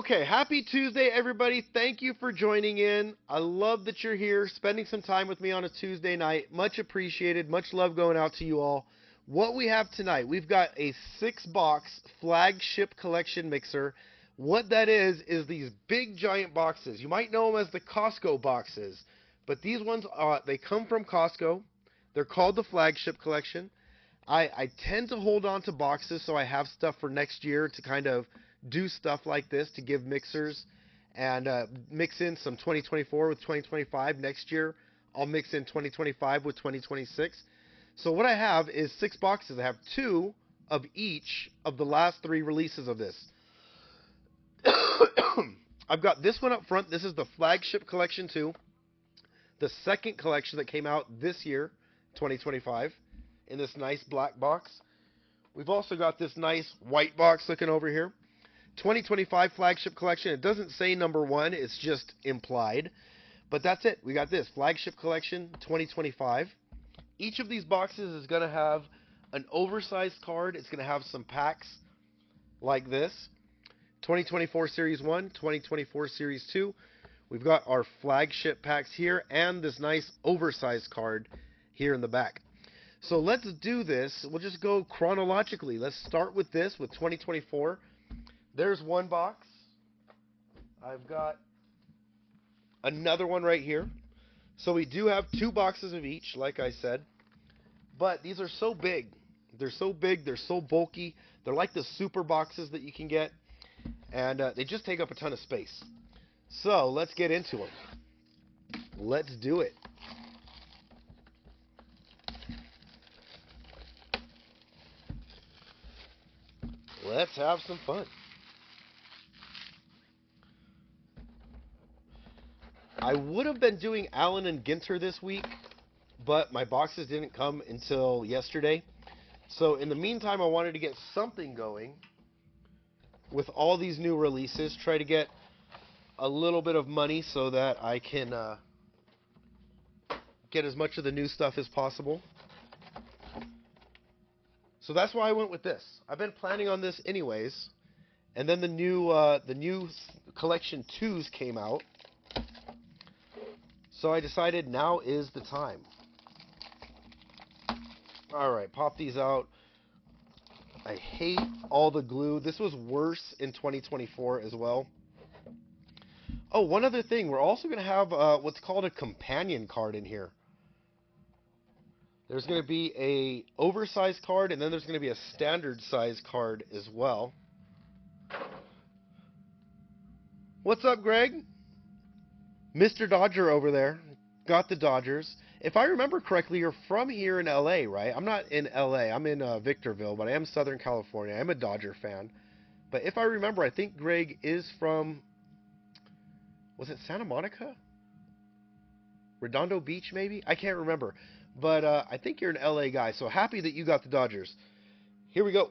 Okay, happy Tuesday, everybody. Thank you for joining in. I love that you're here, spending some time with me on a Tuesday night. Much appreciated. Much love going out to you all. What we have tonight, we've got a 6-box flagship collection mixer. What that is these big giant boxes. You might know them as the Costco boxes, but these ones they come from Costco. They're called the flagship collection. I tend to hold on to boxes so I have stuff for next year to kind of do stuff like this to give mixers and mix in some 2024 with 2025 next year. I'll mix in 2025 with 2026. So what I have is 6 boxes. I have 2 of each of the last 3 releases of this. I've got this one up front. This is the flagship collection 2, the second collection that came out this year, 2025, in this nice black box. We've also got this nice white box looking over here. 2025 flagship collection. It doesn't say number 1, it's just implied. But that's it. We got this flagship collection 2025. Each of these boxes is going to have an oversized card. It's going to have some packs like this. 2024 Series 1, 2024 Series 2. We've got our flagship packs here and this nice oversized card here in the back. So let's do this. We'll just go chronologically. Let's start with this, with 2024. There's one box. I've got another one right here. So we do have 2 boxes of each, like I said. But these are so big. They're so big. They're so bulky. They're like the super boxes that you can get. And they just take up a ton of space. So let's get into them. Let's do it. Let's have some fun. I would have been doing Allen and Ginter this week, but my boxes didn't come until yesterday. So in the meantime, I wanted to get something going with all these new releases, try to get a little bit of money so that I can get as much of the new stuff as possible. So that's why I went with this. I've been planning on this anyways, and then the new collection 2s came out. So I decided now is the time. Alright, pop these out. I hate all the glue. This was worse in 2024 as well. Oh, one other thing. We're also going to have what's called a companion card in here. There's going to be a oversized card, and then there's going to be a standard size card as well. What's up, Greg? Mr. Dodger over there. Got the Dodgers. If I remember correctly, you're from here in LA, right? I'm not in LA. I'm in Victorville, but I am Southern California. I'm a Dodger fan. But if I remember, I think Greg is from... Was it Santa Monica? Redondo Beach, maybe? I can't remember. But I think you're an LA guy, so happy that you got the Dodgers. Here we go.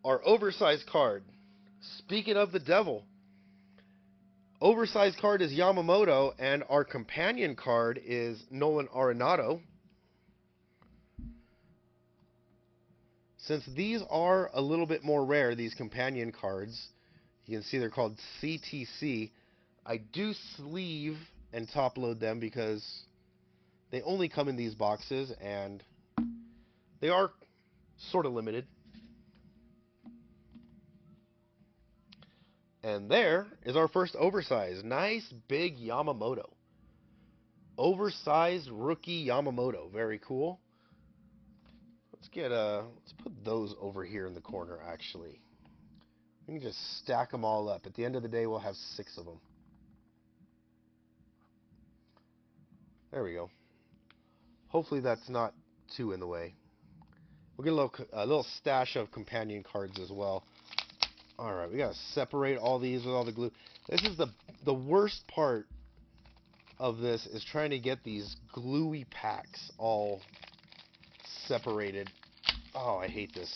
Our oversized card. Speaking of the devil, oversized card is Yamamoto, and our companion card is Nolan Arenado. Since these are a little bit more rare, these companion cards, you can see they're called CTC. I do sleeve and top load them because they only come in these boxes, and they are sort of limited. And there is our first oversized. Nice big Yamamoto. Oversized rookie Yamamoto. Very cool. Let's put those over here in the corner, actually. We can just stack them all up. At the end of the day, we'll have 6 of them. There we go. Hopefully that's not too in the way. We'll get a little stash of companion cards as well. Alright, we gotta separate all these with all the glue. This is the worst part of this, is trying to get these gluey packs all separated. Oh, I hate this.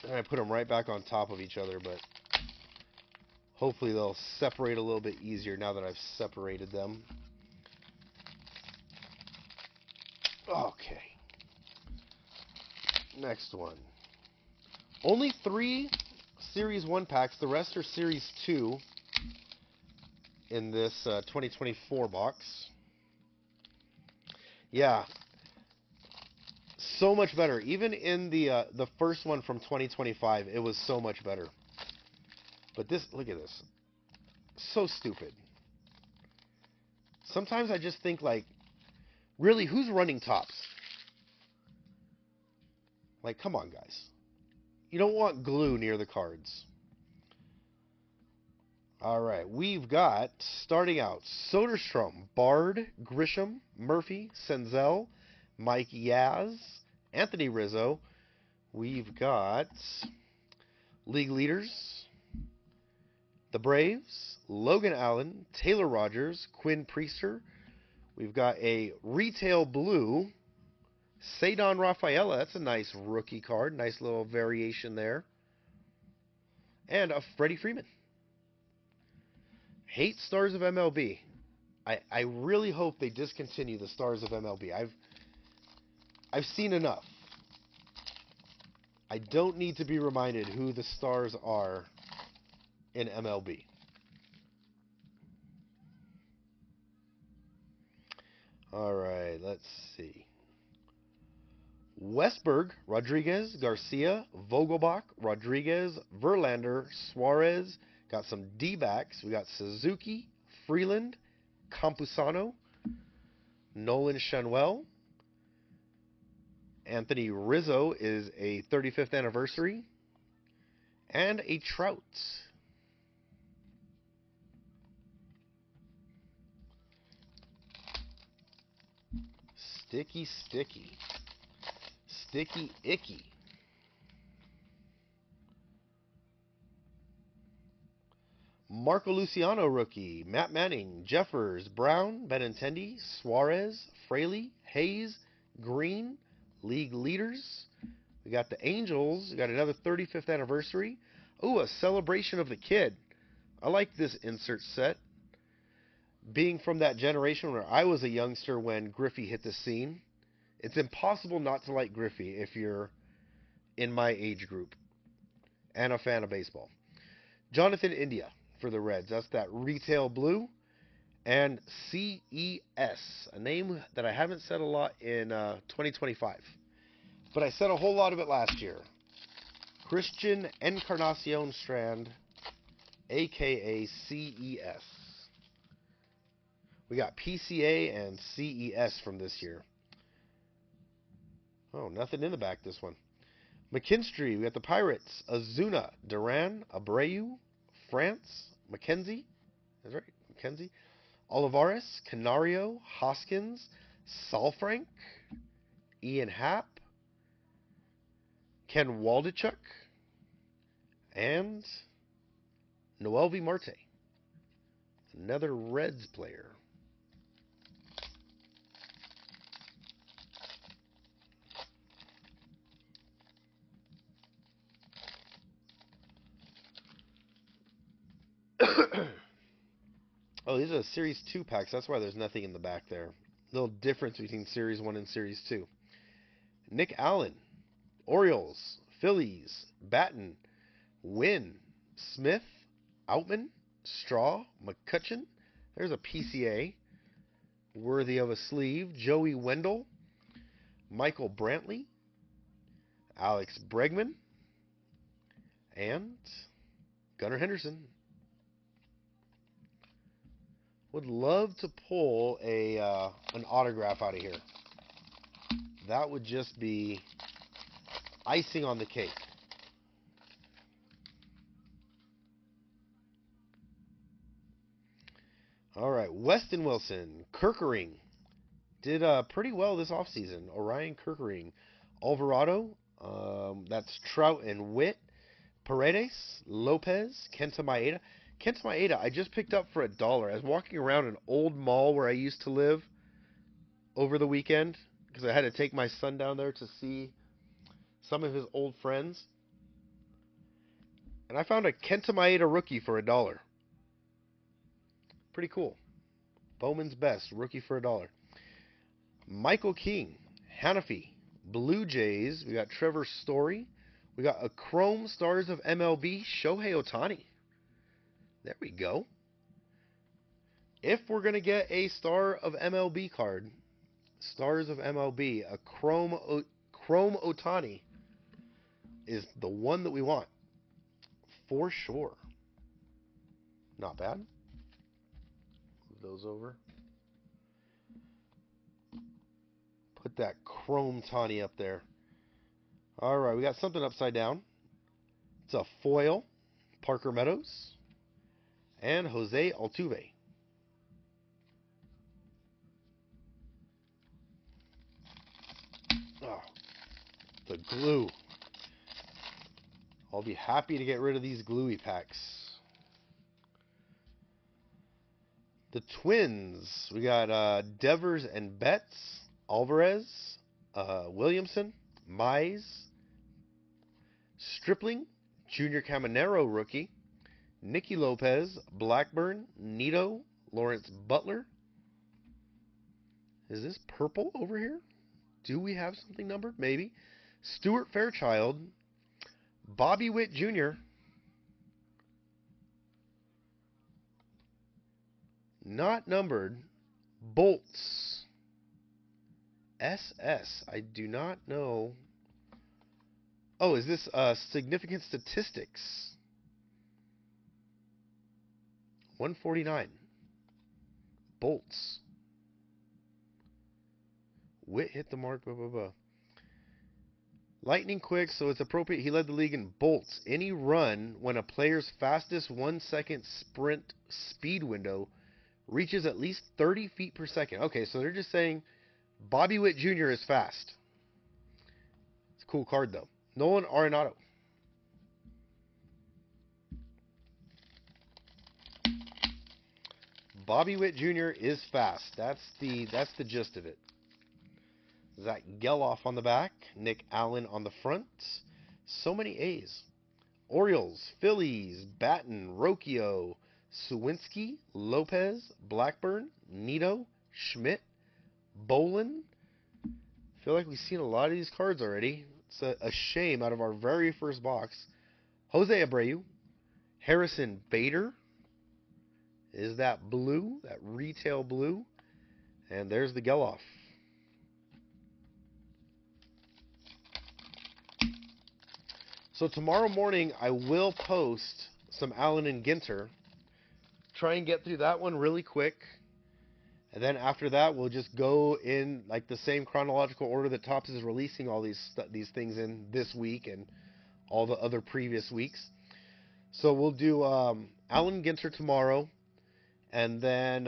And I put them right back on top of each other, but hopefully they'll separate a little bit easier now that I've separated them. Okay. Next one. Only 3 Series 1 packs. The rest are Series 2 in this 2024 box. Yeah, so much better. Even in the first one from 2025, it was so much better. But this, look at this. So stupid. Sometimes I just think, like, really, who's running tops? Like, come on, guys. You don't want glue near the cards. All right, we've got, starting out, Soderstrom, Bard, Grisham, Murphy, Senzel, Mike Yaz, Anthony Rizzo. We've got league leaders, the Braves, Logan Allen, Taylor Rogers, Quinn Priester. We've got a retail blue, Cedon Rafaela. That's a nice rookie card. Nice little variation there. And a Freddie Freeman. Hate Stars of MLB. I really hope they discontinue the Stars of MLB. I've seen enough. I don't need to be reminded who the stars are in MLB. All right, let's see. Westberg, Rodriguez, Garcia, Vogelbach, Rodriguez, Verlander, Suarez. Got some D-backs. We got Suzuki, Freeland, Campusano, Nolan Schanuel. Anthony Rizzo is a 35th anniversary. And a Trout. Sticky, sticky. Sticky, icky. Marco Luciano rookie. Matt Manning, Jeffers, Brown, Benintendi, Suarez, Fraley, Hayes, Green, league leaders. We got the Angels. We got another 35th anniversary. Ooh, a celebration of the kid. I like this insert set. Being from that generation where I was a youngster when Griffey hit the scene, it's impossible not to like Griffey if you're in my age group and a fan of baseball. Jonathan India for the Reds. That's that retail blue. And CES, a name that I haven't said a lot in 2025. But I said a whole lot of it last year. Christian Encarnacion Strand, a.k.a. CES. We got PCA and CES from this year. Oh, nothing in the back this one. McKinstry, we got the Pirates. Azuna, Duran, Abreu, France, McKenzie. That's right, McKenzie. Olivares, Canario, Hoskins, Salfrank, Ian Happ, Ken Waldichuk, and Noelvi Marte. Another Reds player. Oh, these are Series 2 packs. That's why there's nothing in the back there. Little difference between Series 1 and Series 2. Nick Allen, Orioles, Phillies, Batten, Wynn, Smith, Outman, Straw, McCutcheon. There's a PCA. Worthy of a sleeve. Joey Wendell, Michael Brantley, Alex Bregman, and Gunnar Henderson. Would love to pull an autograph out of here. That would just be icing on the cake. All right, Weston Wilson, Kerkering. Did pretty well this offseason. Orion Kerkering. Alvarado, that's Trout and Witt. Paredes, Lopez, Kenta Maeda. Kenta Maeda, I just picked up for $1. I was walking around an old mall where I used to live over the weekend because I had to take my son down there to see some of his old friends. And I found a Kenta Maeda rookie for $1. Pretty cool. Bowman's Best, rookie for $1. Michael King, Hanafi, Blue Jays. We got Trevor Story. We got a Chrome Stars of MLB, Shohei Ohtani. There we go. If we're going to get a Star of MLB card, Stars of MLB, a Chrome Ohtani is the one that we want. For sure. Not bad. Move those over. Put that Chrome Tani up there. Alright, we got something upside down. It's a foil. Parker Meadows. And Jose Altuve. Oh, the glue. I'll be happy to get rid of these gluey packs. The Twins. We got Devers and Betts. Alvarez. Williamson. Mize. Stripling. Junior Caminero rookie. Nicky Lopez. Blackburn. Nito. Lawrence Butler. Is this purple over here? Do we have something numbered? Maybe. Stuart Fairchild. Bobby Witt Jr. Not numbered. Bolts. SS. I do not know. Oh, is this significant statistics? 149. Bolts. Witt hit the mark. Blah, blah, blah. Lightning quick, so it's appropriate. He led the league in bolts. Any run when a player's fastest 1 second sprint speed window reaches at least 30 feet per second. Okay, so they're just saying Bobby Witt Jr. is fast. It's a cool card, though. Nolan Arenado. Bobby Witt Jr. is fast. That's the gist of it. Zach Geloff on the back. Nick Allen on the front. So many A's. Orioles, Phillies, Batten, Rocchio, Sawinski, Lopez, Blackburn, Nito, Schmidt, Bolin. I feel like we've seen a lot of these cards already. It's a shame out of our very first box. Jose Abreu, Harrison Bader. Is that blue? That retail blue. And there's the Geloff. So tomorrow morning, I will post some Allen and Ginter. Try and get through that one really quick. And then after that, we'll just go in like the same chronological order that Topps is releasing all these things in this week and all the other previous weeks. So we'll do Allen and Ginter tomorrow. And then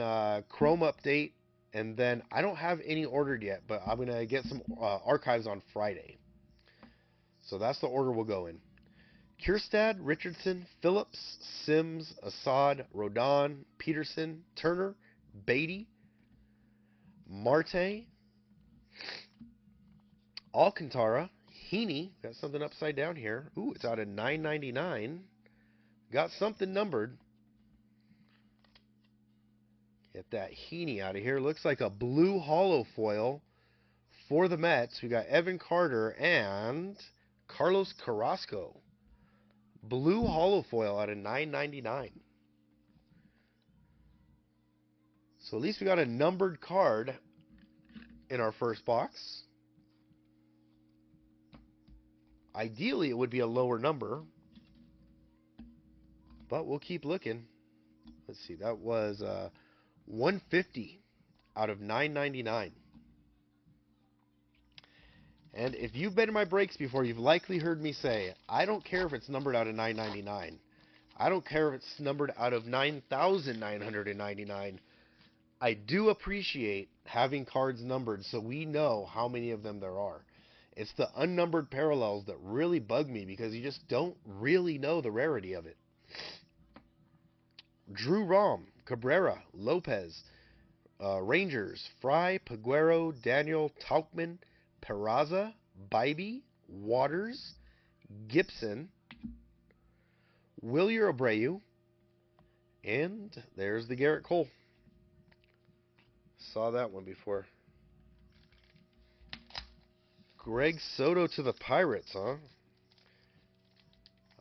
Chrome update. And then I don't have any ordered yet, but I'm going to get some archives on Friday. So that's the order we'll go in. Kierstad, Richardson, Phillips, Sims, Assad, Rodon, Peterson, Turner, Beatty, Marte, Alcantara, Heaney. Got something upside down here. Ooh, it's out of $9.99. Got something numbered. Get that Heaney out of here. Looks like a blue hollow foil for the Mets. We got Evan Carter and Carlos Carrasco. Blue hollow foil out of $9.99. So at least we got a numbered card in our first box. Ideally, it would be a lower number, but we'll keep looking. Let's see, that was $150 out of $9.99. And if you've been in my breaks before, you've likely heard me say, I don't care if it's numbered out of $9.99. I don't care if it's numbered out of $9,999. I do appreciate having cards numbered so we know how many of them there are. It's the unnumbered parallels that really bug me because you just don't really know the rarity of it. Drew Rom, Cabrera, Lopez, Rangers, Fry, Peguero, Daniel, Tauchman, Peraza, Bybee, Waters, Gibson, Wilyer Abreu, and there's the Garrett Cole. Saw that one before. Greg Soto to the Pirates, huh?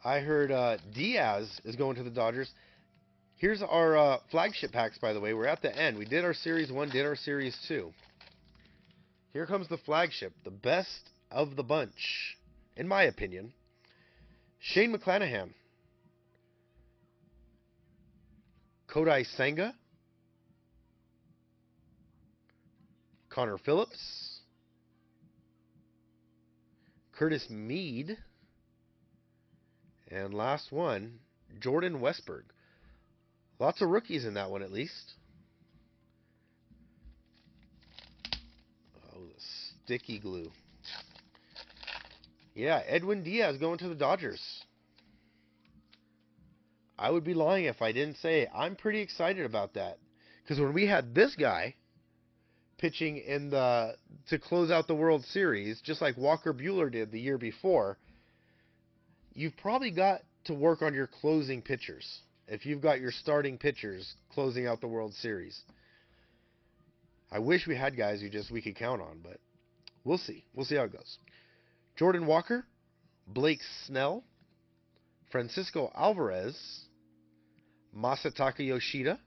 I heard Diaz is going to the Dodgers. Here's our flagship packs, by the way. We're at the end. We did our Series 1, did our Series 2. Here comes the flagship, the best of the bunch, in my opinion. Shane McClanahan, Kodai Senga, Connor Phillips, Curtis Mead, and last one, Jordan Westberg. Lots of rookies in that one, at least. Oh, the sticky glue. Yeah, Edwin Diaz going to the Dodgers. I would be lying if I didn't say I'm pretty excited about that. Because when we had this guy pitching to close out the World Series, just like Walker Buehler did the year before, you've probably got to work on your closing pitchers. If you've got your starting pitchers closing out the World Series. I wish we had guys we could count on, but we'll see. We'll see how it goes. Jordan Walker, Blake Snell, Francisco Alvarez, Masataka Yoshida,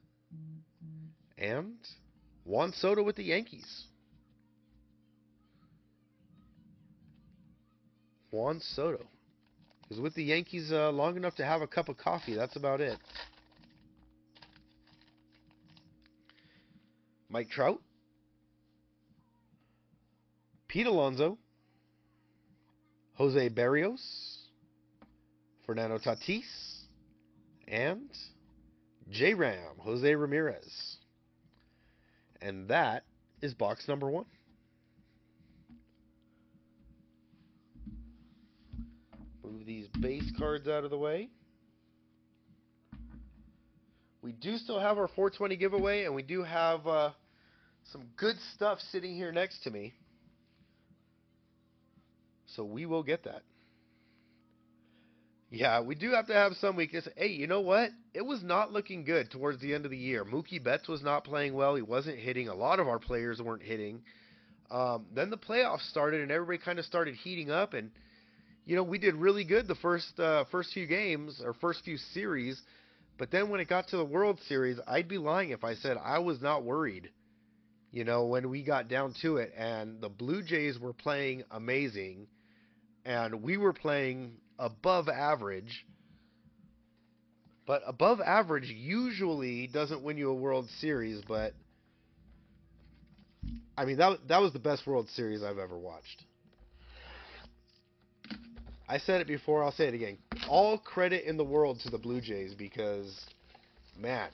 and Juan Soto with the Yankees. Juan Soto. He was with the Yankees long enough to have a cup of coffee. That's about it. Mike Trout, Pete Alonso, Jose Barrios, Fernando Tatis, and J-Ram, Jose Ramirez. And that is box number 1. Move these base cards out of the way. We do still have our 420 giveaway, and we do have some good stuff sitting here next to me. So we will get that. Yeah, we do have to have some weakness. Hey, you know what? It was not looking good towards the end of the year. Mookie Betts was not playing well. He wasn't hitting. A lot of our players weren't hitting. Then the playoffs started, and everybody kind of started heating up. And, you know, we did really good the first few games, or first few series. But then when it got to the World Series, I'd be lying if I said I was not worried, you know, when we got down to it. And the Blue Jays were playing amazing, and we were playing above average. But above average usually doesn't win you a World Series, but I mean, that was the best World Series I've ever watched. I said it before, I'll say it again. All credit in the world to the Blue Jays because, man,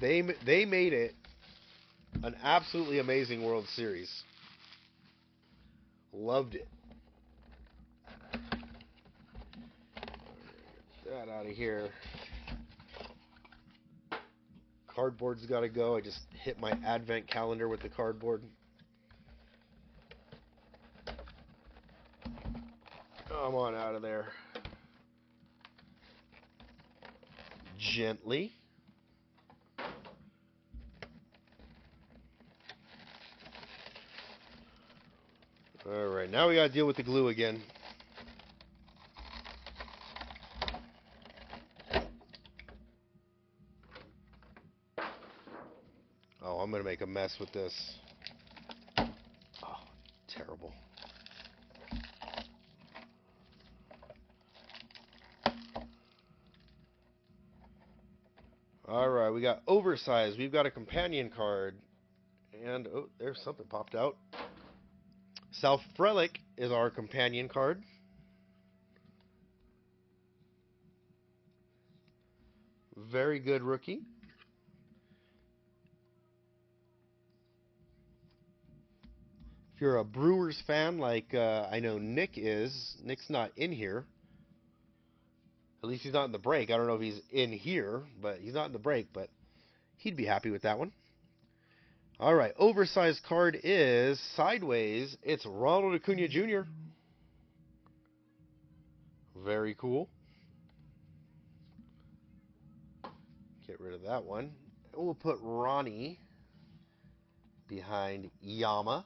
they made it an absolutely amazing World Series. Loved it. Get that out of here. Cardboard's got to go. I just hit my advent calendar with the cardboard. Come on out of there. Gently. Alright, now we got to deal with the glue again. Oh, I'm going to make a mess with this. Oh, terrible. Alright, we got oversized. We've got a companion card. And, oh, there's something popped out. Sal Frelick is our companion card. Very good rookie. If you're a Brewers fan like I know Nick is, Nick's not in here. At least he's not in the break. I don't know if he's in here, but he's not in the break, but he'd be happy with that one. All right, oversized card is sideways. It's Ronald Acuna Jr. Very cool. Get rid of that one. And we'll put Ronnie behind Yama.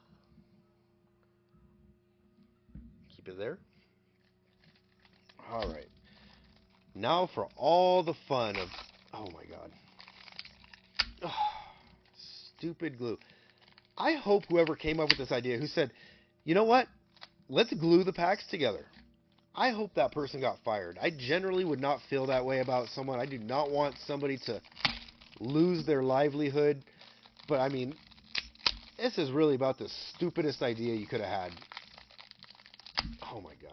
Keep it there. All right. Now for all the fun of... Oh my god. Oh, stupid glue. I hope whoever came up with this idea, who said, you know what? Let's glue the packs together. I hope that person got fired. I generally would not feel that way about someone. I do not want somebody to lose their livelihood. But I mean, this is really about the stupidest idea you could have had. Oh my god.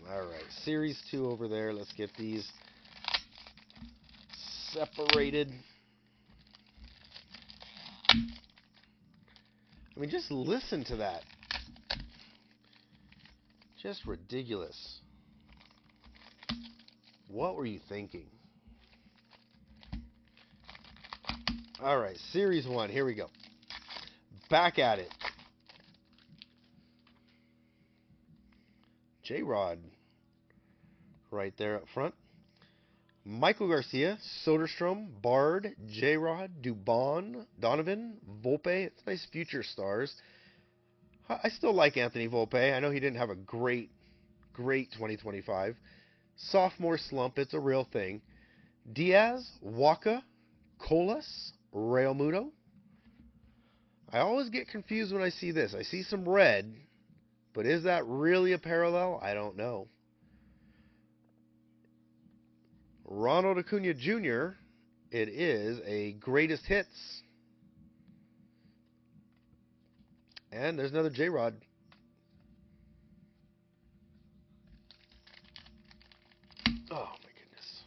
Alright, Series 2 over there. Let's get these separated. I mean, just listen to that. Just ridiculous. What were you thinking? Alright, Series 1. Here we go. Back at it. J-Rod. Right there up front. Michael Garcia, Soderstrom, Bard, J-Rod, Dubon, Donovan, Volpe. It's nice future stars. I still like Anthony Volpe. I know he didn't have a great 2025. Sophomore slump, it's a real thing. Diaz, Waka, Colas, Real Muto. I always get confused when I see this. I see some red, but is that really a parallel? I don't know. Ronald Acuna Jr., it is a greatest hits. And there's another J-Rod. Oh, my goodness.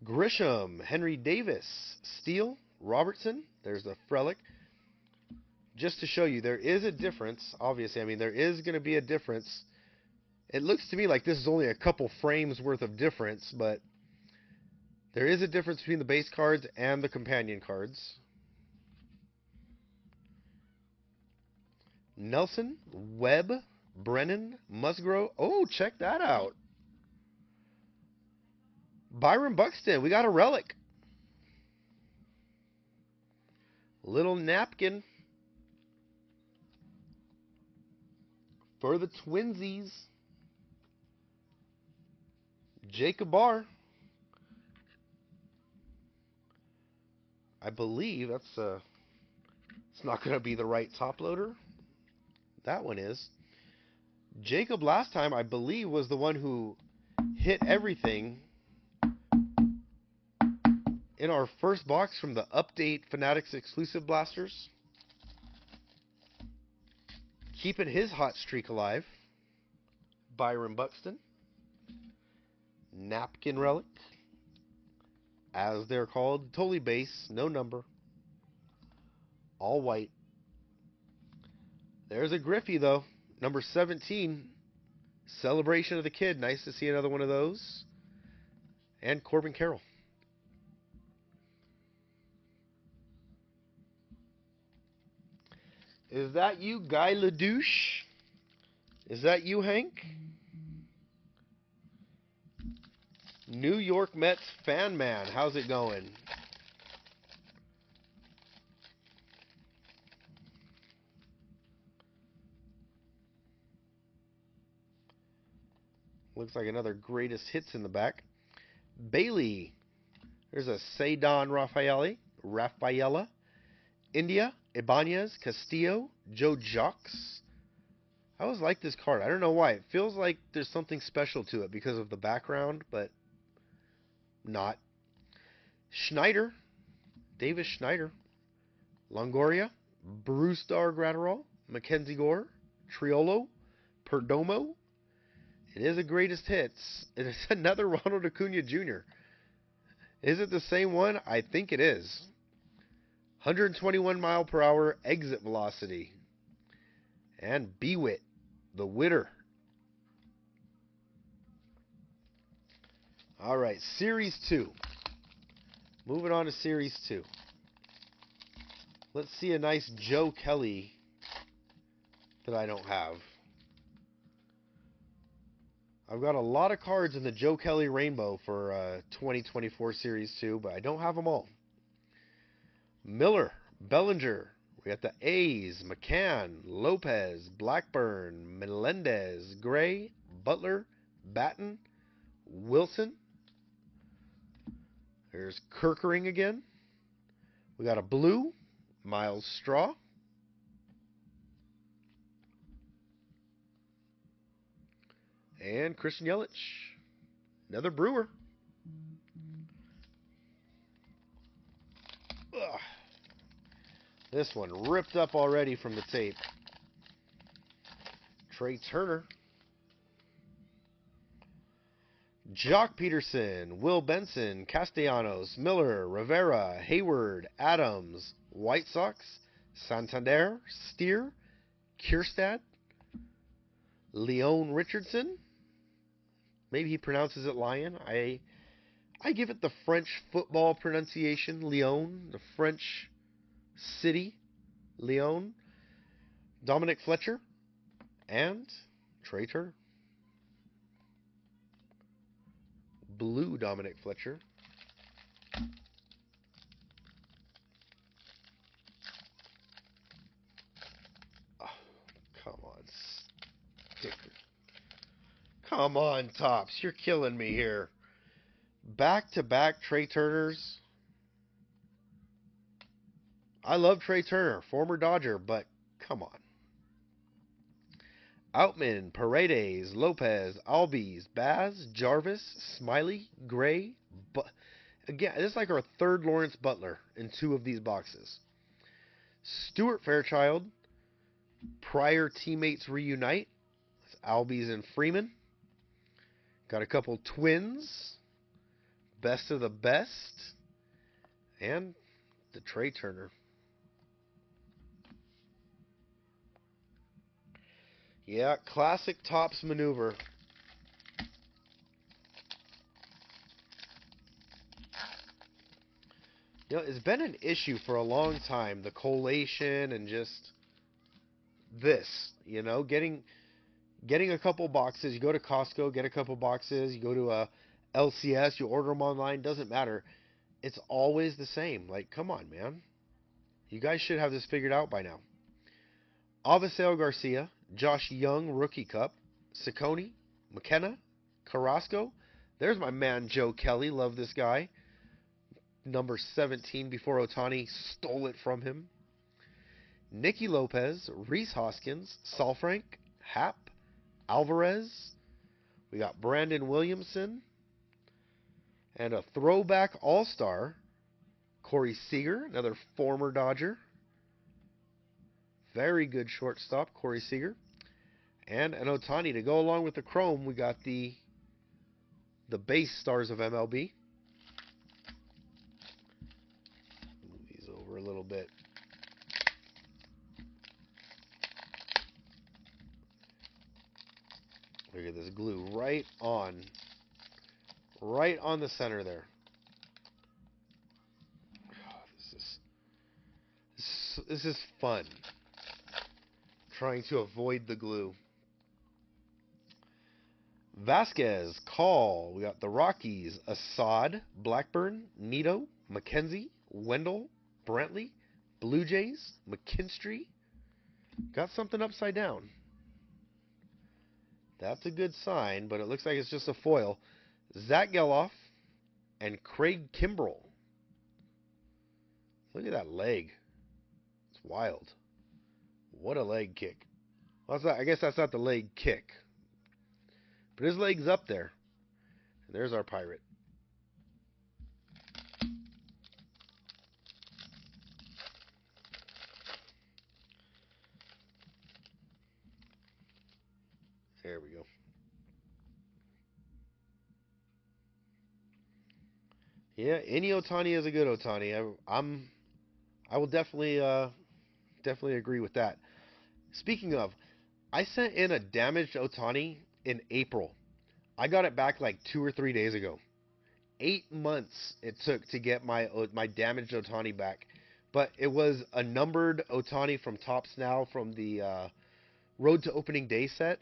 Grisham, Henry Davis, Steele, Robertson. There's a Frelick. Just to show you, there is a difference. Obviously, I mean, there is going to be a difference. It looks to me like this is only a couple frames worth of difference, but there is a difference between the base cards and the companion cards. Nelson, Webb, Brennan, Musgrove. Oh, check that out. Byron Buxton, we got a relic. Little napkin for the Twinsies. Jacob Barr. I believe that's it's not going to be the right top loader. That one is. Jacob last time, I believe, was the one who hit everything in our first box from the Update Fanatics exclusive blasters. Keeping his hot streak alive. Byron Buxton. Napkin relic, as they're called. Totally base, no number. All white. There's a Griffey, though. Number 17. Celebration of the Kid. Nice to see another one of those. And Corbin Carroll. Is that you, Guy Ledouche? Is that you, Hank? New York Mets fan man. How's it going? Looks like another greatest hits in the back. Bailey. There's a Cedon Rafaela. India, Ibanez, Castillo, Joe Jocks. I always like this card. I don't know why. It feels like there's something special to it because of the background, but not. Schneider, Davis Schneider, Longoria, Brewstar Gratterall, Mackenzie Gore, Triolo, Perdomo. It is a greatest hits. It is another Ronald Acuna Jr. Is it the same one? I think it is. 121 mile per hour exit velocity. And Witt, the Witter. All right, Series 2. Moving on to Series 2. Let's see a nice Joe Kelly that I don't have. I've got a lot of cards in the Joe Kelly Rainbow for 2024 Series 2, but I don't have them all. Miller, Bellinger. We got the A's, McCann, Lopez, Blackburn, Melendez, Gray, Butler, Batten, Wilson. There's Kirkering again. We got a blue, Miles Straw. And Christian Yelich. Another Brewer. Ugh. This one ripped up already from the tape. Trey Turner. Jock Peterson, Will Benson, Castellanos, Miller, Rivera, Hayward, Adams, White Sox, Santander, Steer, Kierstad, Leon Richardson. Maybe he pronounces it Lion. I give it the French football pronunciation, Lyon, the French city, Lyon. Dominic Fletcher, and Trey Turner. Blue Dominic Fletcher. Oh, come on, sticker. Come on, Topps. You're killing me here. Back-to-back Trey Turners. I love Trey Turner, former Dodger, but come on. Outman, Paredes, Lopez, Albies, Baz, Jarvis, Smiley, Gray. But again, this is like our third Lawrence Butler in 2 of these boxes. Stuart Fairchild, prior teammates reunite. That's Albies and Freeman. Got a couple Twins, best of the best, and the Trey Turner. Yeah, classic Topps maneuver. You know, it's been an issue for a long time, the collation and just this, you know, getting a couple boxes. You go to Costco, get a couple boxes. You go to a LCS, you order them online, doesn't matter. It's always the same. Like, come on, man. You guys should have this figured out by now. Avisail Garcia, Josh Young, Rookie Cup, Ciccone, McKenna, Carrasco. There's my man Joe Kelly. Love this guy. Number 17 before Ohtani stole it from him. Nicky Lopez, Rhys Hoskins, Saalfrank, Happ, Alvarez. We got Brandon Williamson. And a throwback all-star, Corey Seager, another former Dodger. Very good shortstop, Corey Seager. And an Ohtani to go along with the chrome. We got the base stars of MLB. Move these over a little bit. Look at this glue right on the center there. Oh, this is fun. Trying to avoid the glue. Vasquez, Call. We got the Rockies, Assad, Blackburn, Nito, McKenzie, Wendell, Brantley, Blue Jays, McKinstry. Got something upside down. That's a good sign, but it looks like it's just a foil. Zach Geloff and Craig Kimbrell. Look at that leg. It's wild. What a leg kick. Well, I guess that's not the leg kick. But his leg's up there. And there's our Pirate. There we go. Yeah, any Ohtani is a good Ohtani. I will definitely agree with that. Speaking of, I sent in a damaged Ohtani in April. I got it back like 2 or 3 days ago. 8 months it took to get my damaged Ohtani back. But it was a numbered Ohtani from Topps Now from the Road to Opening Day set.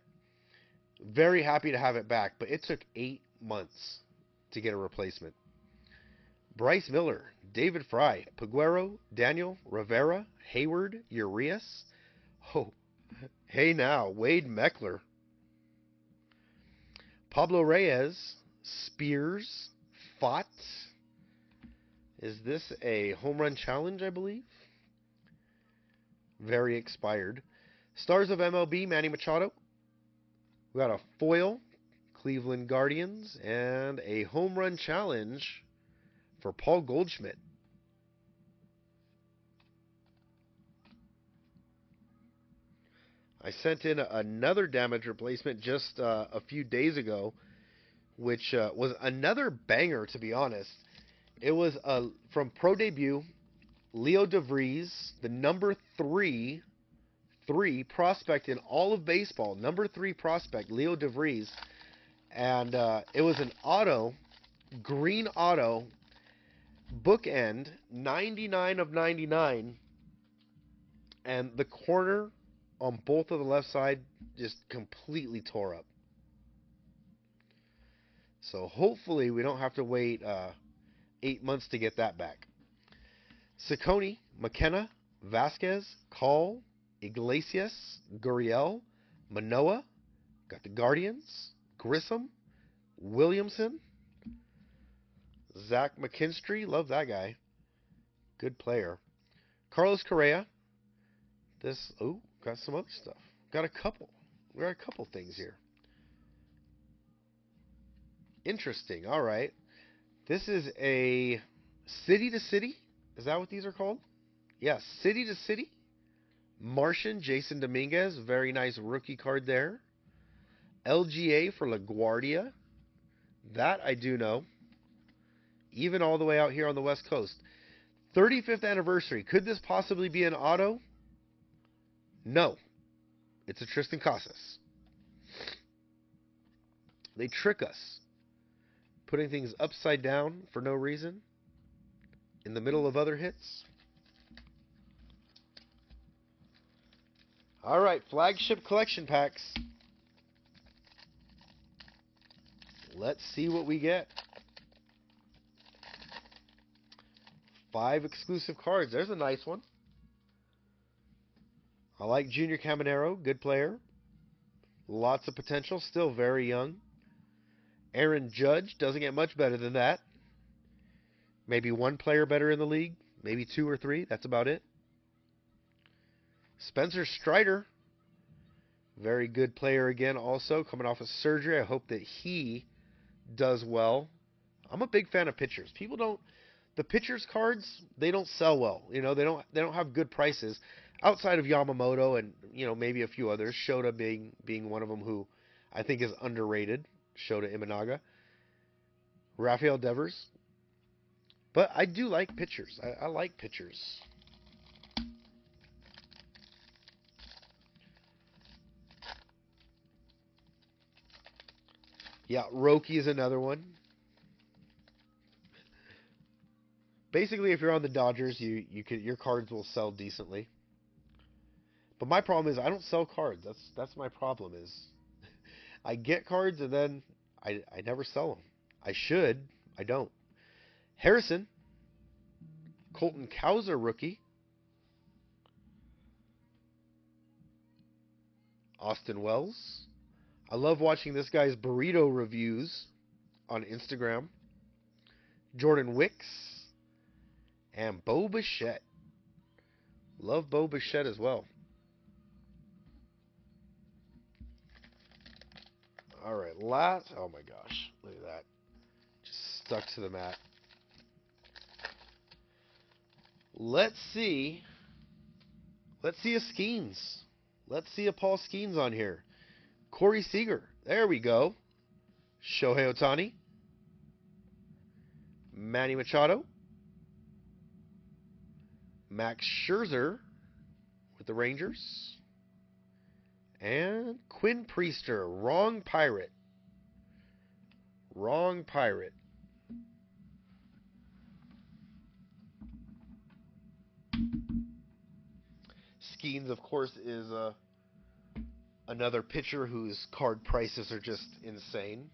Very happy to have it back, but it took 8 months to get a replacement. Bryce Miller, David Fry, Peguero, Daniel, Rivera, Hayward, Urias. Oh, hey now, Wade Meckler. Pablo Reyes, Spears, Fott. Is this a home run challenge, I believe? Very expired. Stars of MLB, Manny Machado. We got a foil, Cleveland Guardians, and a home run challenge for Paul Goldschmidt. I sent in another damage replacement just a few days ago, which was another banger, to be honest. It was from Pro Debut, Leo DeVries, the number three prospect in all of baseball, number 3 prospect, Leo DeVries, and it was an auto, green auto, bookend, 99 of 99, and the corner on both of the left side just completely tore up. So hopefully we don't have to wait 8 months to get that back. Ciccone, McKenna, Vasquez, Call, Iglesias, Gurriel, Manoah, got the Guardians, Grissom, Williamson, Zach McKinstry, love that guy, good player. Carlos Correa, got some other stuff. We got a couple things here. Interesting, all right. This is a City to City, is that what these are called? Yes, City to City. Martian, Jason Dominguez, very nice rookie card there. LGA for LaGuardia. That I do know. Even all the way out here on the West Coast. 35th anniversary. Could this possibly be an auto? No. It's a Tristan Casas. They trick us. Putting things upside down for no reason. In the middle of other hits. All right, flagship collection packs. Let's see what we get. 5 exclusive cards. There's a nice one. I like Junior Caminero, good player. Lots of potential, still very young. Aaron Judge, doesn't get much better than that. Maybe one player better in the league, maybe 2 or 3, that's about it. Spencer Strider, very good player again also, coming off of surgery. I hope that he does well. I'm a big fan of pitchers. The pitchers cards, they don't sell well. You know, they don't have good prices outside of Yamamoto and, you know, maybe a few others. Shota being one of them who I think is underrated. Shota Imanaga. Rafael Devers. But I do like pitchers. I like pitchers. Yeah, Roki is another one. Basically, if you're on the Dodgers, your cards will sell decently. But my problem is I don't sell cards. That's my problem is I get cards and then I never sell them. I should. I don't. Harrison. Colton Cowser rookie. Austin Wells. I love watching this guy's burrito reviews on Instagram. Jordan Wicks. And Bo Bichette. Love Bo Bichette as well. Alright, oh my gosh. Look at that. Just stuck to the mat. Let's see a Skeens. Let's see a Paul Skeens on here. Corey Seager. There we go. Shohei Ohtani. Manny Machado. Max Scherzer with the Rangers. And Quinn Priester. Wrong Pirate. Wrong Pirate. Skeens, of course, is Another pitcher whose card prices are just insane.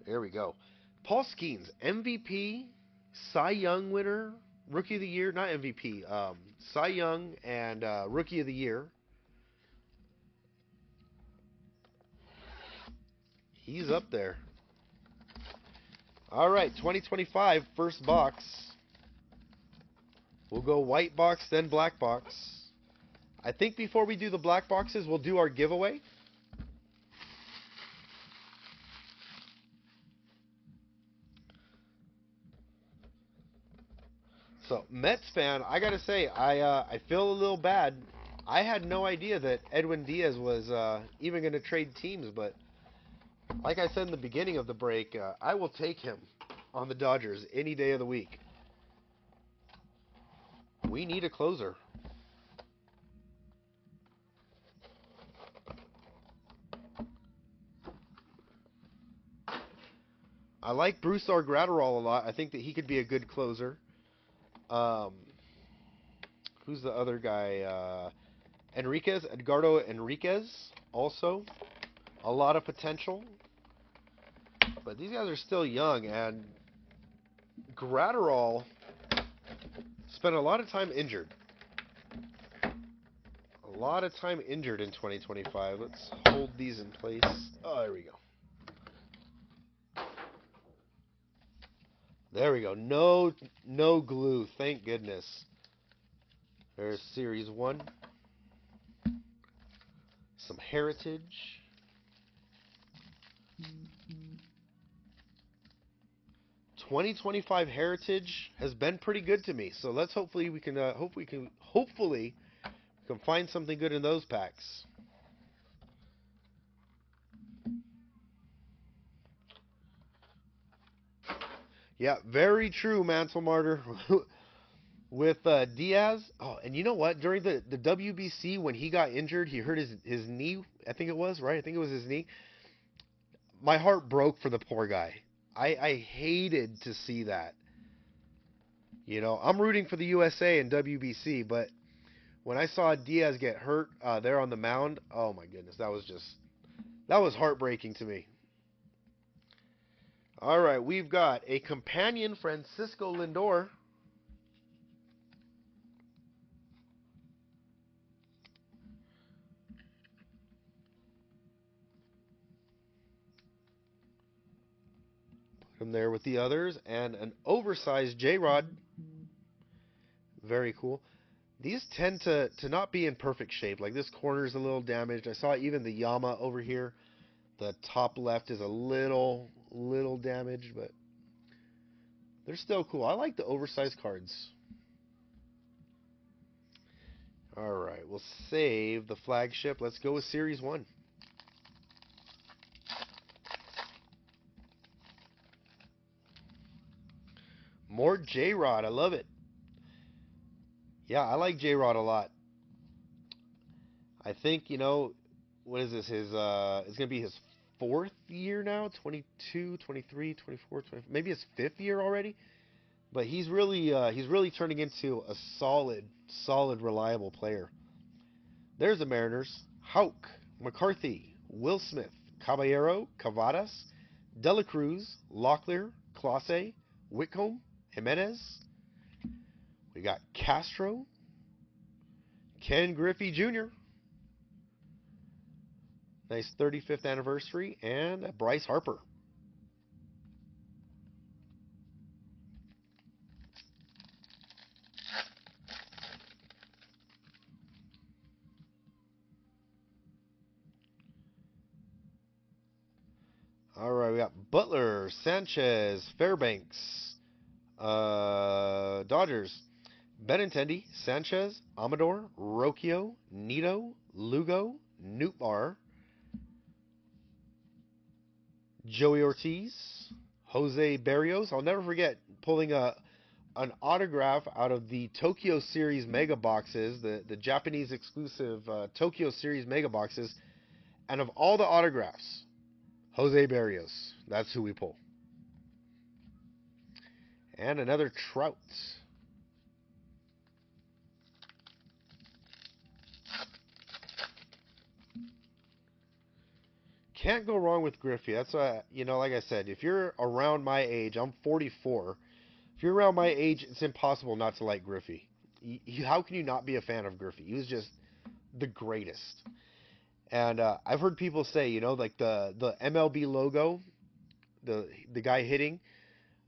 There we go. Paul Skeens, MVP, Cy Young winner, Rookie of the Year, not MVP, Cy Young and Rookie of the Year. He's up there. All right, 2025, first box. We'll go white box, then black box. I think before we do the black boxes, we'll do our giveaway. So, Mets fan, I gotta say, I feel a little bad. I had no idea that Edwin Diaz was even going to trade teams, but like I said in the beginning of the break, I will take him on the Dodgers any day of the week. We need a closer. I like Bruce Gratterall a lot. I think that he could be a good closer. Who's the other guy? Edgardo Enriquez, also. A lot of potential. But these guys are still young, and Gratterall spent a lot of time injured. A lot of time injured in 2025. Let's hold these in place. Oh, there we go. There we go. No glue. Thank goodness. There's Series 1. Some Heritage. Mm-hmm. 2025 Heritage has been pretty good to me. So let's hopefully we can find something good in those packs. Yeah, very true, Mantle Martyr. With Diaz. Oh, and you know what? During the WBC, when he got injured, he hurt his knee. I think it was, right? I think it was his knee. My heart broke for the poor guy. I hated to see that. You know, I'm rooting for the USA and WBC, but when I saw Diaz get hurt there on the mound, oh my goodness, that was heartbreaking to me. All right, we've got a companion, Francisco Lindor. Put him there with the others, and an oversized J-Rod. Very cool. These tend to not be in perfect shape. Like this corner is a little damaged. I saw even the Yama over here. The top left is a little damaged, but they're still cool. I like the oversized cards. All right, we'll save the flagship. Let's go with Series 1. More J-Rod. I love it. Yeah, I like J-Rod a lot. I think, you know, what is this? It's going to be his 4th year now, 22, 23, 24, 25, maybe his 5th year already. But he's really turning into a solid, reliable player. There's the Mariners. Houck, McCarthy, Will Smith, Caballero, Cavadas, Dela Cruz, Locklear, Clase, Whitcomb, Jimenez. We got Castro, Ken Griffey Jr. Nice 35th anniversary, and Bryce Harper. All right, we got Butler, Sanchez, Fairbanks, Dodgers, Benintendi, Sanchez, Amador, Rocchio, Nito, Lugo, Nootbaar, Joey Ortiz, Jose Barrios. I'll never forget pulling an autograph out of the Tokyo Series mega boxes, the Japanese exclusive Tokyo Series mega boxes, and of all the autographs, Jose Barrios. That's who we pull. And another Trout. Can't go wrong with Griffey. That's why, like I said, if you're around my age, I'm 44. If you're around my age, it's impossible not to like Griffey. How can you not be a fan of Griffey? He was just the greatest. And I've heard people say, like the MLB logo, the guy hitting.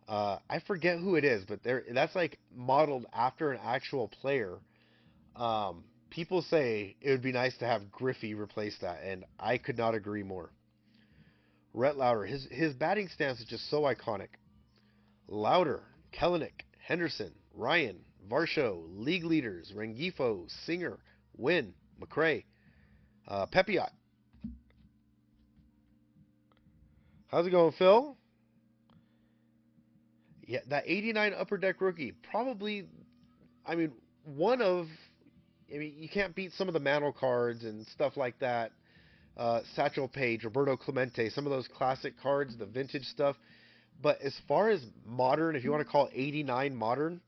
I forget who it is, but that's like modeled after an actual player. People say it would be nice to have Griffey replace that, and I could not agree more. Rhett Lauder, his batting stance is just so iconic. Lauder, Kellenick, Henderson, Ryan, Varsho, league leaders, Rengifo, Singer, Wynn, McRae, Pepiot. How's it going, Phil? Yeah, that 89 Upper Deck rookie, probably, I mean, one of, you can't beat some of the Mantle cards and stuff like that. Satchel Paige, Roberto Clemente, some of those classic cards, the vintage stuff. But as far as modern, if you want to call 89 modern,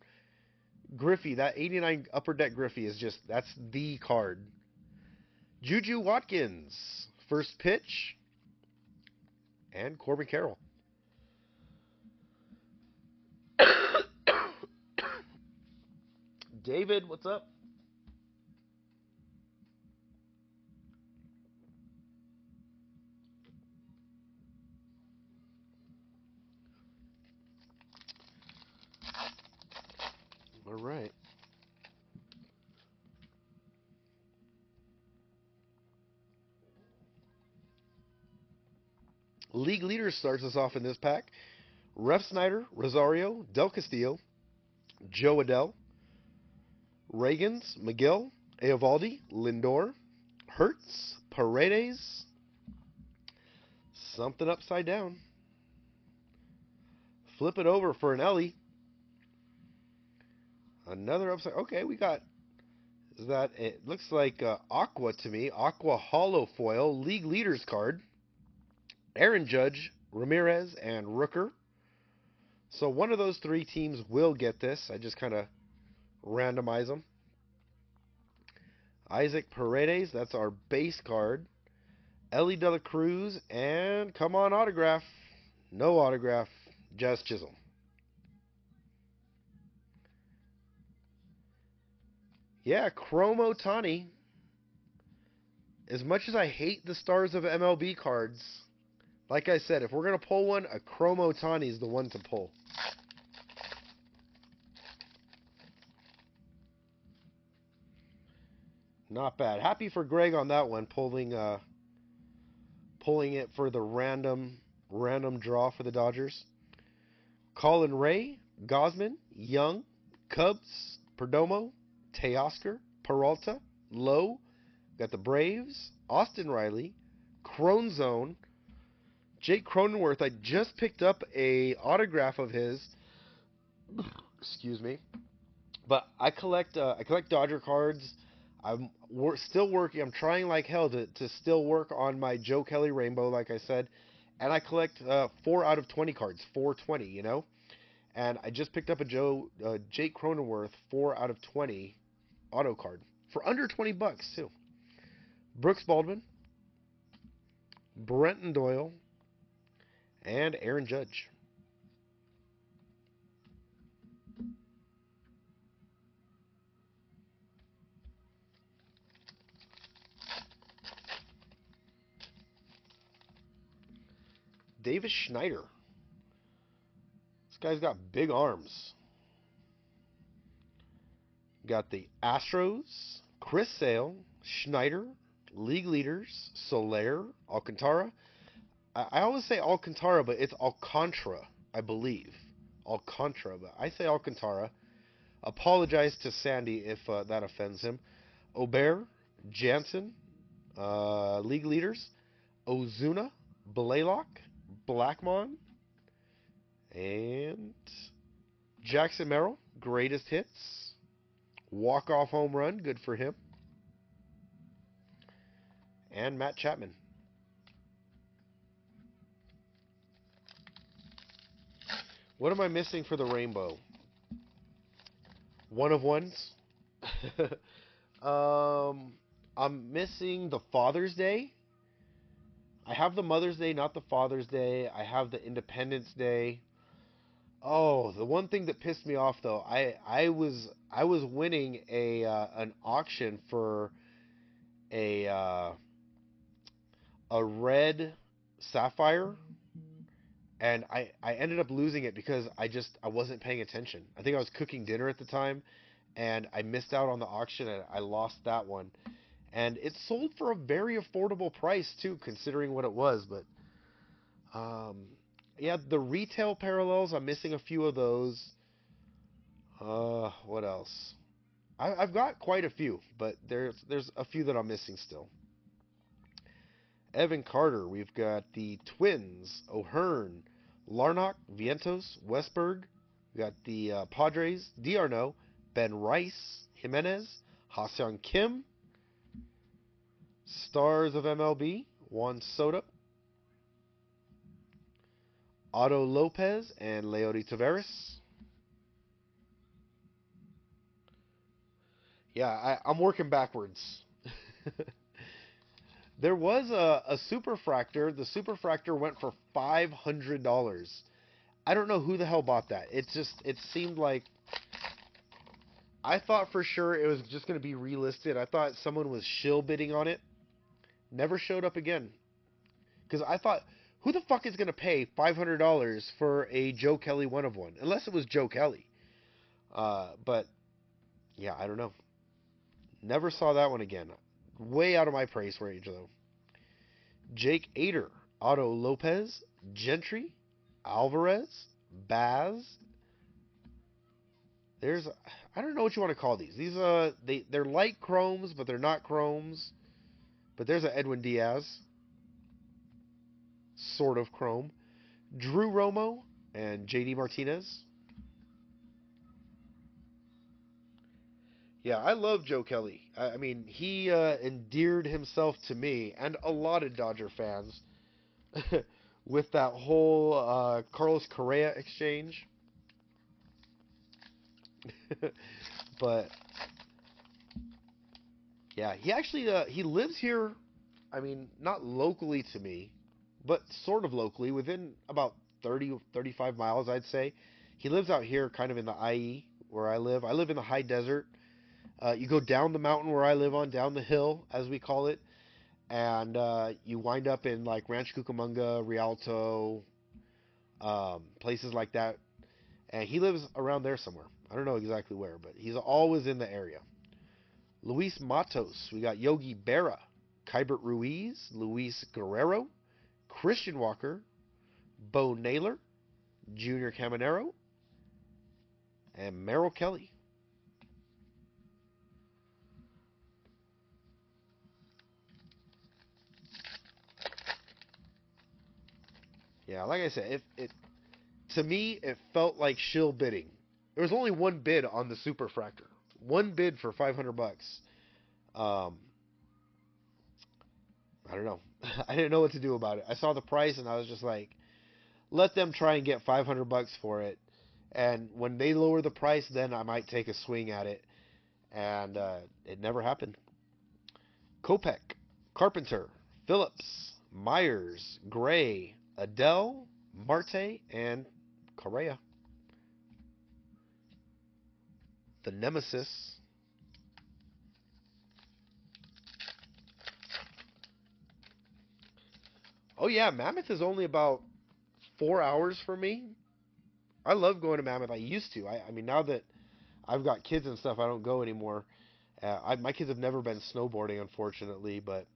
Griffey, that 89 Upper Deck Griffey that's the card. Juju Watkins, first pitch, and Corbin Carroll. David, what's up? All right. League leader starts us off in this pack. Ref Snyder, Rosario, Del Castillo, Joe Adell, Reagans, McGill, Eovaldi, Lindor, Hertz, Paredes, something upside down. Flip it over for an Ellie. Another upside. Okay, we got. Is that it? Looks like Aqua to me. Aqua Hollow Foil, League Leaders card. Aaron Judge, Ramirez, and Rooker. So one of those three teams will get this. I just kind of randomize them. Isaac Paredes, that's our base card. Ellie De La Cruz, and come on, autograph. No autograph, just Chisholm. Yeah, Chrome Otani. As much as I hate the stars of MLB cards, like I said, if we're going to pull one, a Chrome Otani is the one to pull. Not bad. Happy for Greg on that one, pulling it for the random draw for the Dodgers. Colin Ray, Gosman, Young, Cubs, Perdomo, Teoscar, Peralta, Lowe. Got the Braves, Austin Riley, Cronzone, Jake Cronenworth. I just picked up a autograph of his. Excuse me. But I collect Dodger cards. I'm still working. I'm trying like hell to still work on my Joe Kelly Rainbow, like I said. And I collect 4 out of 20 cards, 420, And I just picked up a Jake Cronenworth 4 out of 20 auto card for under $20 too. Brooks Baldwin, Brenton Doyle, and Aaron Judge. Davis Schneider. This guy's got big arms. Got the Astros, Chris Sale, Schneider, league leaders, Soler, Alcantara. I always say Alcantara, but it's Alcantara, I believe. Alcantara, but I say Alcantara. Apologize to Sandy if that offends him. Aubert, Jansen, league leaders, Ozuna, Blaylock, Blackmon, and Jackson Merrill, greatest hits. Walk-off home run, good for him. And Matt Chapman. What am I missing for the rainbow? One of ones. I'm missing the Father's Day. I have the Mother's Day, not the Father's Day. I have the Independence Day. Oh, the one thing that pissed me off though, I was winning a an auction for a uh, a red sapphire, and I ended up losing it because I wasn't paying attention. I think I was cooking dinner at the time, and I missed out on the auction and I lost that one. And it sold for a very affordable price too, considering what it was. But um, yeah, the retail parallels, I'm missing a few of those. What else? I've got quite a few, but there's a few that I'm missing still. Evan Carter, we've got the Twins, O'Hearn, Larnock, Vientos, Westberg. We got the Padres, D'Arnaud, Ben Rice, Jimenez, Ha-Seong Kim, Stars of MLB, Juan Soto, Otto Lopez, and Leody Taveras. Yeah, I'm working backwards. There was a superfractor. The superfractor went for $500. I don't know who the hell bought that. It seemed like I thought for sure it was just going to be relisted. I thought someone was shill bidding on it. Never showed up again. Because I thought, who the fuck is going to pay $500 for a Joe Kelly one of one? Unless it was Joe Kelly. But yeah, I don't know. Never saw that one again. Way out of my price range though. Jake Ader, Otto Lopez, Gentry, Alvarez, Baz. There's I don't know what you want to call these. They're like chromes, but they're not chromes. But there's a Edwin Diaz, sort of chrome. Drew Romo and JD Martinez. Yeah, I love Joe Kelly. I mean, he endeared himself to me and a lot of Dodger fans with that whole Carlos Correa exchange. But yeah, he actually he lives here. I mean, not locally to me, but sort of locally, within about 30 35 miles, I'd say. He lives out here, kind of in the IE where I live. I live in the high desert. You go down the mountain where I live on, down the hill, as we call it, and you wind up in like Ranch Cucamonga, Rialto, places like that. And he lives around there somewhere. I don't know exactly where, but he's always in the area. Luis Matos. We got Yogi Berra, Kybert Ruiz, Luis Guerrero, Christian Walker, Bo Naylor, Junior Caminero, and Merrill Kelly. Yeah, like I said, it to me it felt like shill bidding. There was only one bid on the superfractor. One bid for $500. Um, I don't know. I didn't know what to do about it. I saw the price and I was just like, let them try and get $500 for it. And when they lower the price, then I might take a swing at it. And it never happened. Kopech, Carpenter, Phillips, Myers, Gray, Adele, Marte, and Correa. The Nemesis. Oh yeah, Mammoth is only about 4 hours for me. I love going to Mammoth. I used to. I mean, now that I've got kids and stuff, I don't go anymore. My kids have never been snowboarding, unfortunately, but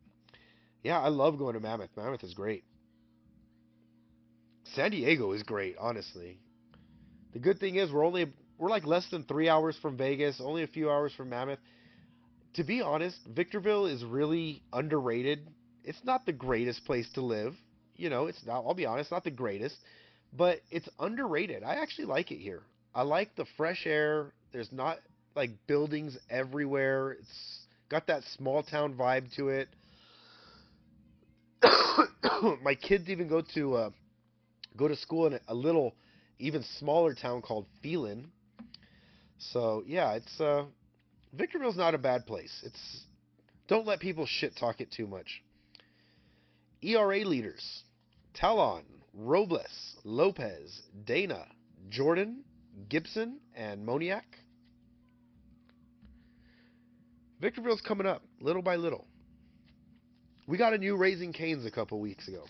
yeah, I love going to Mammoth. Mammoth is great. San Diego is great, honestly. The good thing is we're like less than 3 hours from Vegas, only a few hours from Mammoth. To be honest, Victorville is really underrated. It's not the greatest place to live. You know, it's not. I'll be honest, not the greatest, but it's underrated. I actually like it here. I like the fresh air. There's not like buildings everywhere. It's got that small town vibe to it. My kids even go to school in a little, even smaller town called Phelan. So yeah, it's Victorville's not a bad place. It's don't let people shit talk it too much. ERA leaders: Talon, Robles, Lopez, Dana, Jordan, Gibson, and Moniak. Victorville's coming up, little by little. We got a new Raising Cane's a couple weeks ago.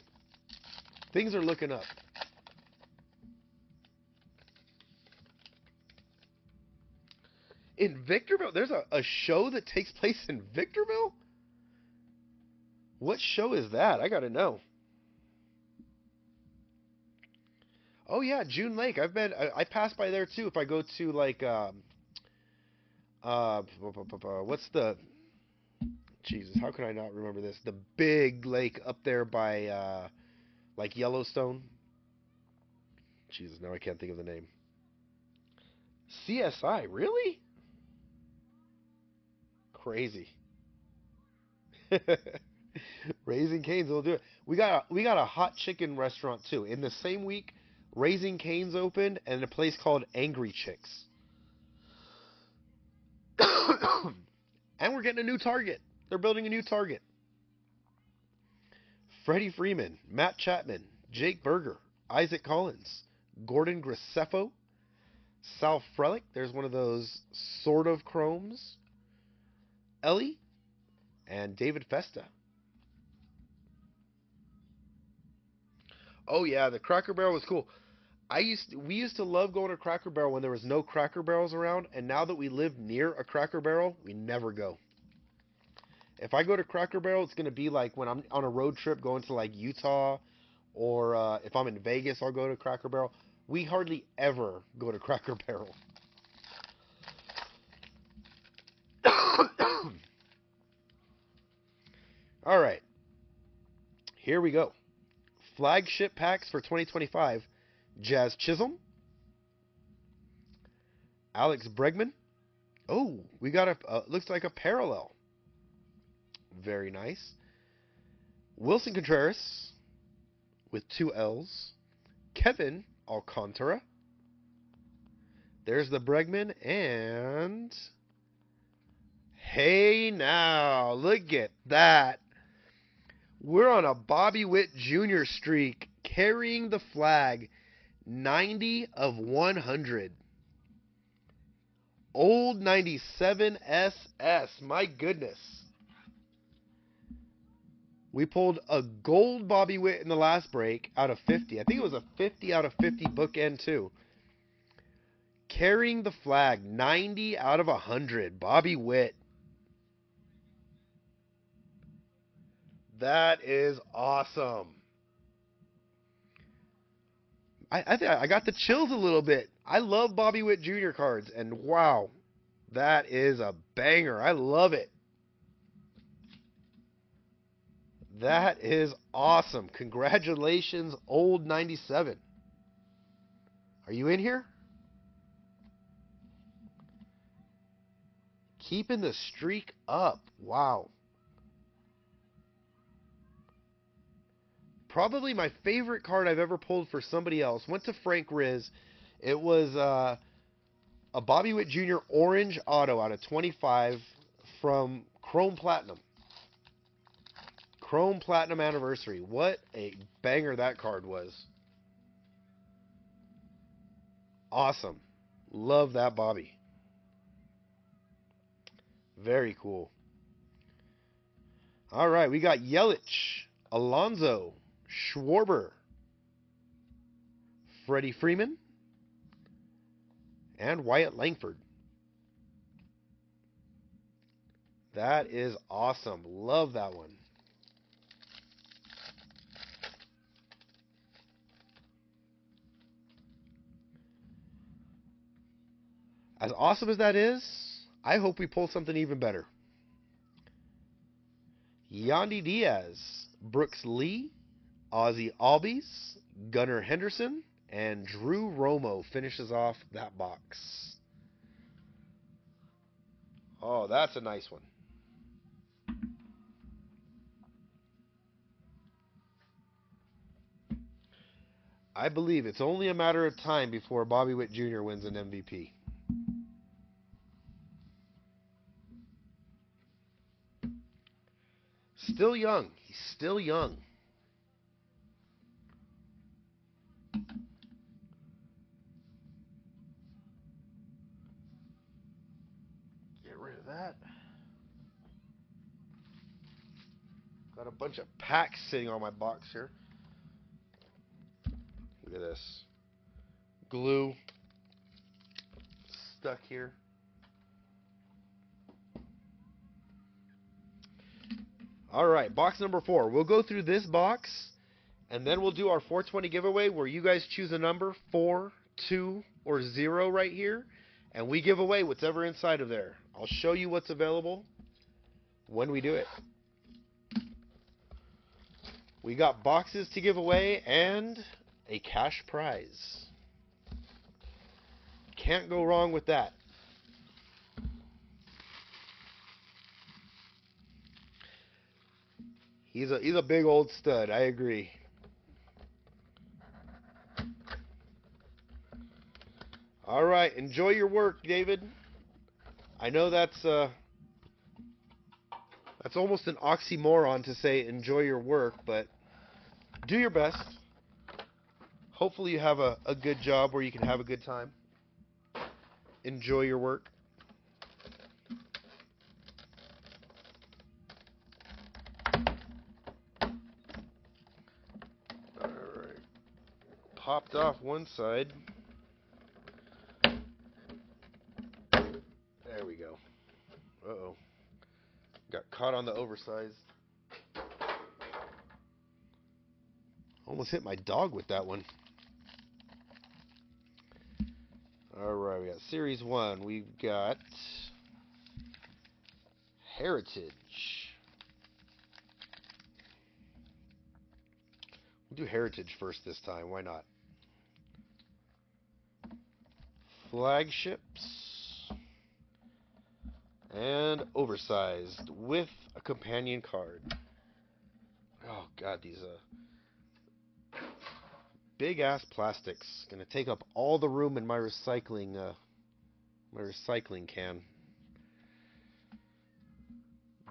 Things are looking up. In Victorville? There's a show that takes place in Victorville? What show is that? I gotta know. Oh yeah, June Lake. I pass by there too if I go to like what's the Jesus, how can I not remember this? The big lake up there by like Yellowstone. Jesus, now I can't think of the name. CSI, really? Crazy. Raising Cane's will do it. We got a hot chicken restaurant too. In the same week, Raising Cane's opened and a place called Angry Chicks. And we're getting a new Target. They're building a new Target. Freddie Freeman, Matt Chapman, Jake Berger, Isaac Collins, Gordon Graceffo, Sal Frelick. There's one of those sort of chromes. Ellie and David Festa. Oh yeah, the Cracker Barrel was cool. We used to love going to Cracker Barrel when there was no Cracker Barrels around, and now that we live near a Cracker Barrel, we never go. If I go to Cracker Barrel, it's gonna be like when I'm on a road trip going to like Utah, or if I'm in Vegas, I'll go to Cracker Barrel. We hardly ever go to Cracker Barrel. All right, here we go. Flagship packs for 2025. Jazz Chisholm, Alex Bregman. Oh, we got looks like a parallel. Very nice. Wilson Contreras with 2 L's. Kevin Alcantara. There's the Bregman, and hey now, look at that. We're on a Bobby Witt Jr. streak, carrying the flag. 90 of 100. Old 97 SS. My goodness. We pulled a gold Bobby Witt in the last break out of 50. I think it was a 50 out of 50 bookend too. Carrying the flag. 90 out of 100. Bobby Witt. That is awesome. I think I got the chills a little bit. I love Bobby Witt Jr. cards, and wow, that is a banger. I love it. That is awesome. Congratulations, old 97. Are you in here? Keeping the streak up. Wow. Probably my favorite card I've ever pulled for somebody else. Went to Frank Riz. It was a Bobby Witt Jr. orange auto out of 25 from Chrome Platinum. Chrome Platinum Anniversary. What a banger that card was. Awesome. Love that Bobby. Very cool. All right, we got Yelich, Alonso, Schwarber, Freddie Freeman, and Wyatt Langford. That is awesome. Love that one. As awesome as that is, I hope we pull something even better. Yandy Diaz, Brooks Lee, Ozzie Albies, Gunnar Henderson, and Drew Romo finishes off that box. Oh, that's a nice one. I believe it's only a matter of time before Bobby Witt Jr. wins an MVP. Still young. He's still young. that. Got a bunch of packs sitting on my box here. Look at this. Glue stuck here. Alright, box number 4. We'll go through this box, and then we'll do our 420 giveaway where you guys choose a number, 4, 2, or 0 right here, and we give away whatever inside of there. I'll show you what's available when we do it. We got boxes to give away and a cash prize. Can't go wrong with that. He's a big old stud, I agree. All right, enjoy your work, David. I know that's almost an oxymoron to say enjoy your work, but do your best. Hopefully you have a good job where you can have a good time. Enjoy your work. Alright. Popped off one side. There we go. Uh-oh. Got caught on the oversized. Almost hit my dog with that one. Alright, we got Series 1. We've got Heritage. We'll do Heritage first this time. Why not? Flagships. And Oversized with a companion card. Oh, God, these big ass plastics. Gonna take up all the room in my recycling can.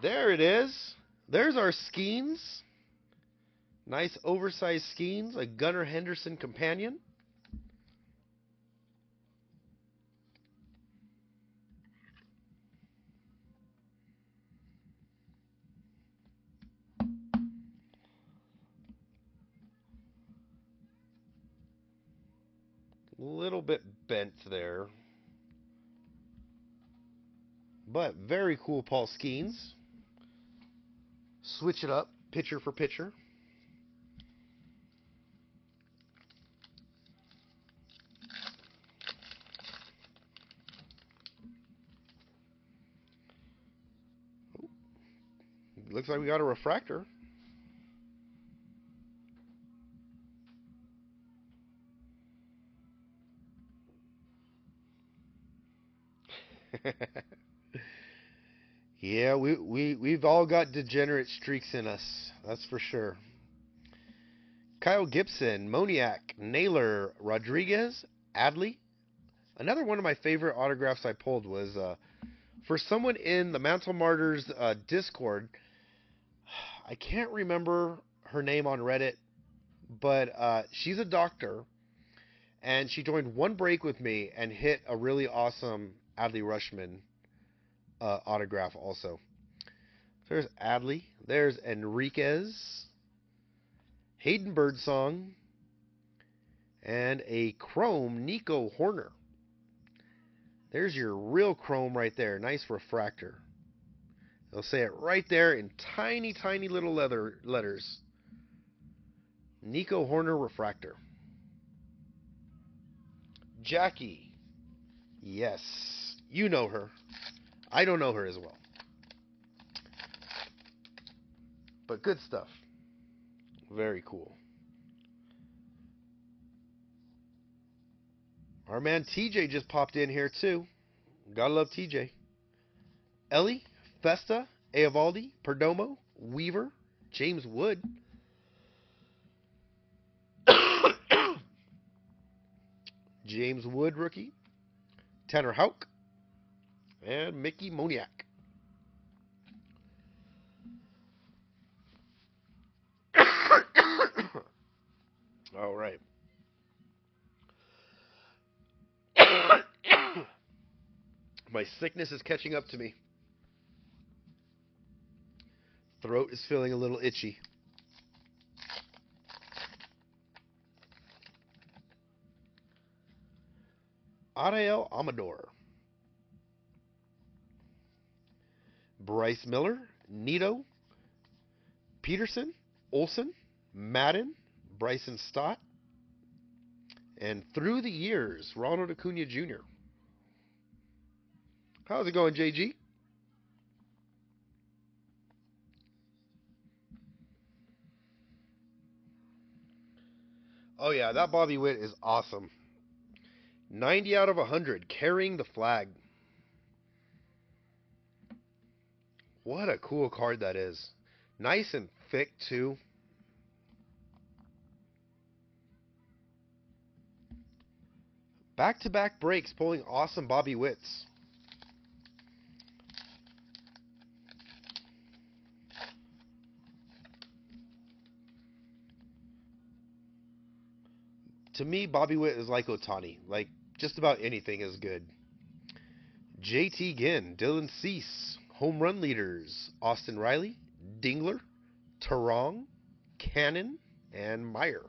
There it is. There's our skeins. Nice oversized skeins, a Gunnar Henderson companion. A little bit bent there. But very cool Paul Skeens. Switch it up, picture for picture. Looks like we got a refractor. Yeah, we've all got degenerate streaks in us. That's for sure. Kyle Gibson, Moniak, Naylor, Rodriguez, Adley. Another one of my favorite autographs I pulled was for someone in the Mantle Martyrs Discord. I can't remember her name on Reddit, but she's a doctor, and she joined one break with me and hit a really awesome Adley Rushman autograph also. There's Adley. There's Enriquez. Hayden Birdsong. And a chrome Nico Horner. There's your real chrome right there. Nice refractor. They'll say it right there in tiny, tiny little letters. Nico Horner refractor. Jackie. Yes. You know her. I don't know her as well. But good stuff. Very cool. Our man TJ just popped in here too. Gotta love TJ. Ellie, Festa, Eovaldi, Perdomo, Weaver, James Wood. James Wood rookie. Tanner Houck. And Mickey Moniak. All right. My sickness is catching up to me. Throat is feeling a little itchy. Ariel Amador. Bryce Miller, Nito, Peterson, Olsen, Madden, Bryson Stott, and through the years, Ronald Acuna Jr. How's it going, JG? Oh yeah, that Bobby Witt is awesome. 90 out of 100, carrying the flag. What a cool card that is. Nice and thick, too. Back-to-back breaks, pulling awesome Bobby Witts. To me, Bobby Witt is like Otani. Like, just about anything is good. JT Ginn, Dylan Cease, home run leaders, Austin Riley, Dingler, Tarong, Cannon, and Meyer.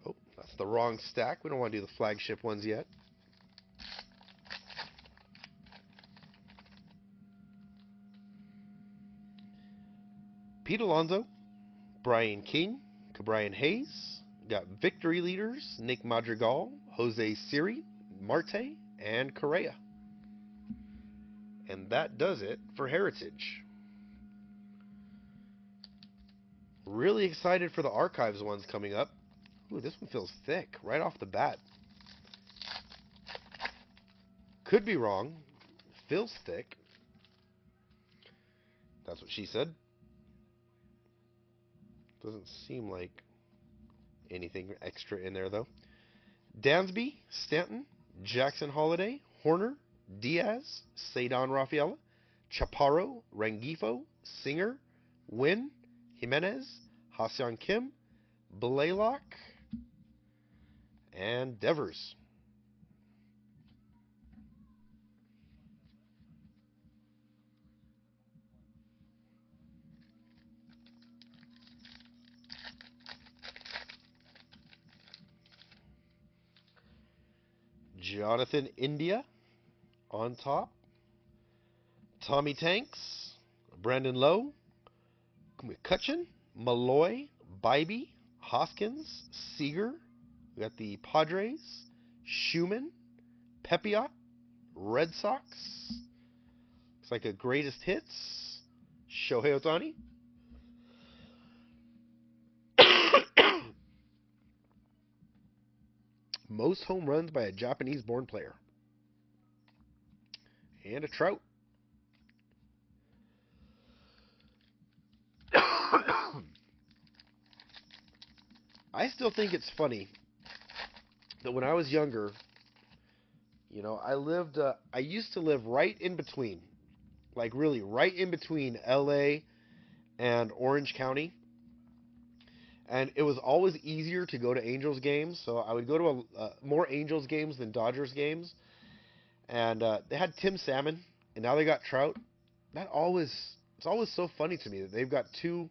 Oh, that's the wrong stack. We don't want to do the flagship ones yet. Pete Alonso, Brian King, Cabrian Hayes. Got victory leaders, Nick Madrigal, Jose Siri, Marte, and Correa. And that does it for Heritage. Really excited for the Archives ones coming up. Ooh, this one feels thick right off the bat. Could be wrong. Feels thick. That's what she said. Doesn't seem like anything extra in there, though. Dansby, Stanton, Jackson Holiday, Horner, Diaz, Cedon Rafaela, Chaparro, Rengifo, Singer, Wynn, Jimenez, Ha-Seong Kim, Blaylock, and Devers. Jonathan India on top. Tommy Tanks, Brandon Lowe, McCutcheon, Malloy, Bybee, Hoskins, Seager. We got the Padres, Schumann, Pepiot, Red Sox. Looks like a greatest hits. Shohei Ohtani. Most home runs by a Japanese-born player. And a Trout. I still think it's funny that when I was younger, I used to live right in between, like really right in between LA and Orange County. And it was always easier to go to Angels games, so I would go to more Angels games than Dodgers games. And they had Tim Salmon, and now they got Trout. It's always so funny to me that they've got two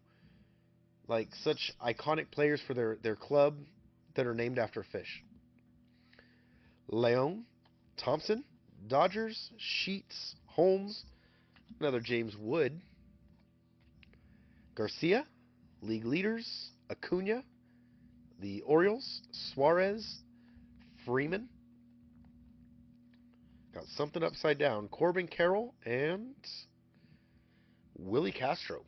like such iconic players for their club that are named after fish. Leon, Thompson, Dodgers, Sheets, Holmes, another James Wood, Garcia, league leaders, Acuna, the Orioles, Suarez, Freeman. Got something upside down. Corbin Carroll and Willie Castro.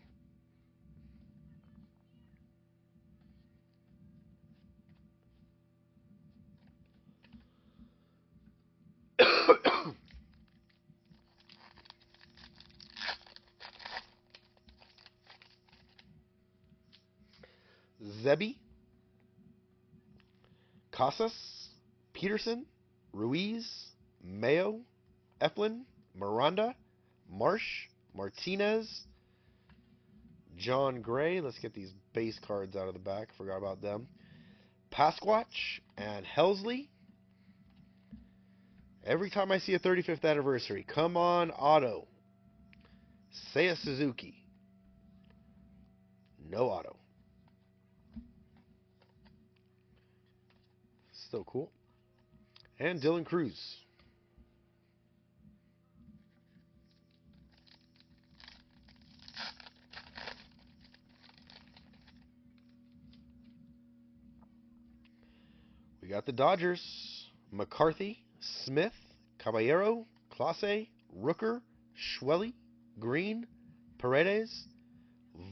Zebby, Casas, Peterson, Ruiz, Mayo, Eflin, Miranda, Marsh, Martinez, John Gray. Let's get these base cards out of the back. Forgot about them. Pasquatch and Helsley. Every time I see a 35th anniversary, come on, auto. Seiya Suzuki. No auto. Still cool. And Dylan Cruz. We got the Dodgers. McCarthy, Smith, Caballero, Clase, Rooker, Schwelly, Green, Paredes,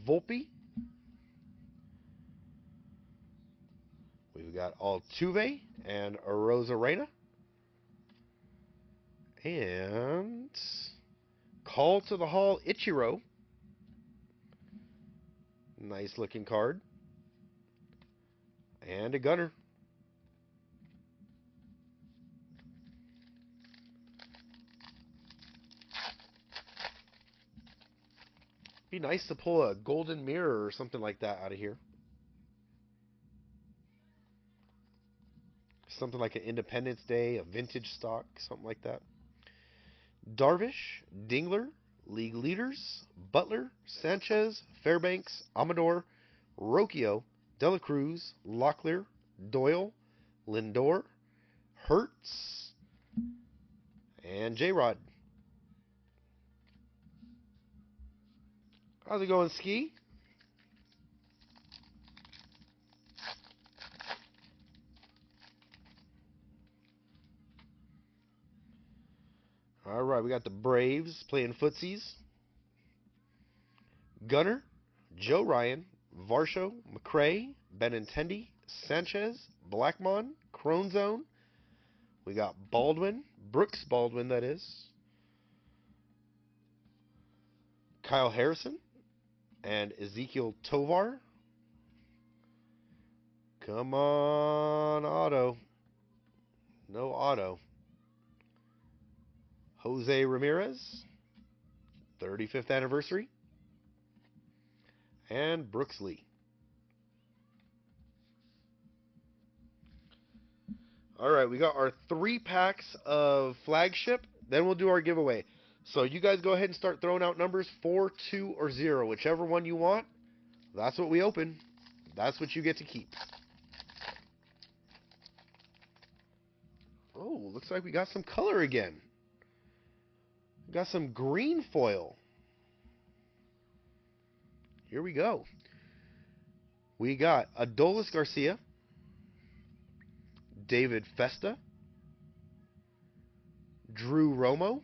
Volpe. We've got Altuve and Arozarena. And Call to the Hall, Ichiro. Nice looking card. And a Gunner. Be nice to pull a golden mirror or something like that out of here. Something like an Independence Day, a vintage stock, something like that. Darvish, Dingler, league leaders, Butler, Sanchez, Fairbanks, Amador, Rocchio, Dela Cruz, Locklear, Doyle, Lindor, Hertz, and J-Rod. How's it going, Ski? All right, we got the Braves playing footsies. Gunner, Joe Ryan, Varsho, McRae, Benintendi, Sanchez, Blackmon, Cronzone. We got Baldwin, Brooks Baldwin, that is. Kyle Harrison and Ezekiel Tovar. Come on, auto. No auto. Jose Ramirez, 35th anniversary. And Brooks Lee. All right, we got our 3 packs of Flagship. Then we'll do our giveaway. So you guys go ahead and start throwing out numbers 4, 2, or 0. Whichever one you want, that's what we open. That's what you get to keep. Oh, looks like we got some color again. We got some green foil. Here we go. We got Adolis Garcia, David Festa, Drew Romo,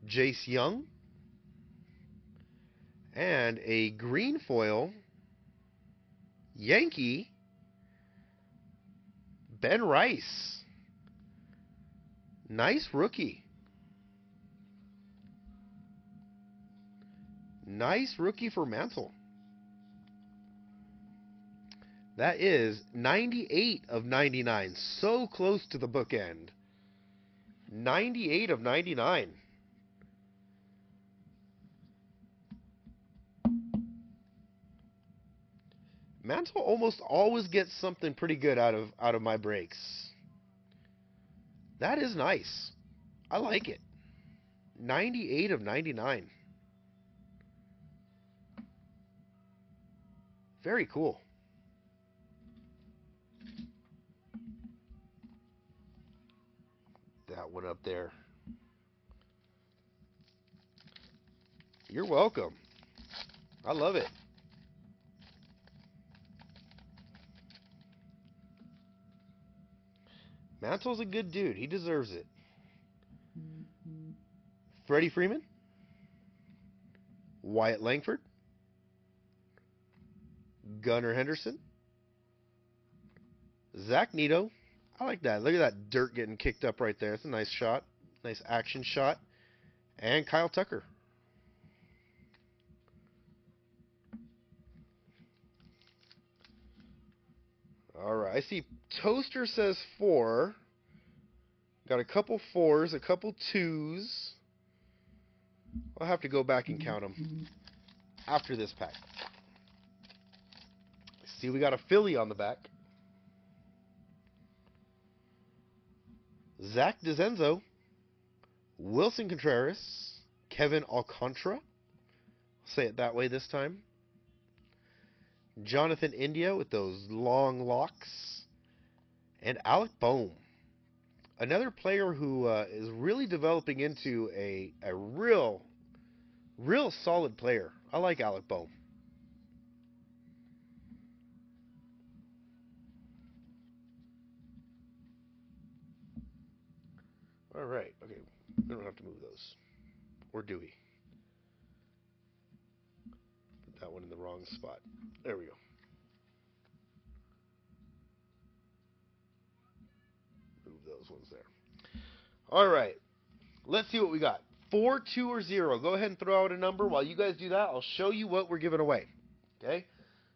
Jace Young, and a green foil Yankee, Ben Rice. Nice rookie. Nice rookie for Mantle. That is 98 of 99. So close to the bookend. 98 of 99. Mantle almost always gets something pretty good out of my breaks. That is nice. I like it. 98 of 99. Very cool. That one up there. You're welcome. I love it. Mantle's a good dude. He deserves it. Freddie Freeman. Wyatt Langford. Gunnar Henderson. Zach Neto. I like that. Look at that dirt getting kicked up right there. It's a nice shot. Nice action shot. And Kyle Tucker. All right. I see Toaster says 4. Got a couple 4s, a couple 2s. I'll have to go back and count them after this pack. See, we got a Philly on the back. Zach DeZenzo. Wilson Contreras, Kevin Alcantara, say it that way this time. Jonathan India with those long locks, and Alec Bohm, another player who is really developing into a real solid player. I like Alec Bohm. All right, okay, we don't have to move those, or do we? Put that one in the wrong spot. There we go. Move those ones there. All right, let's see what we got. 4, 2, or 0. Go ahead and throw out a number. While you guys do that, I'll show you what we're giving away. Okay?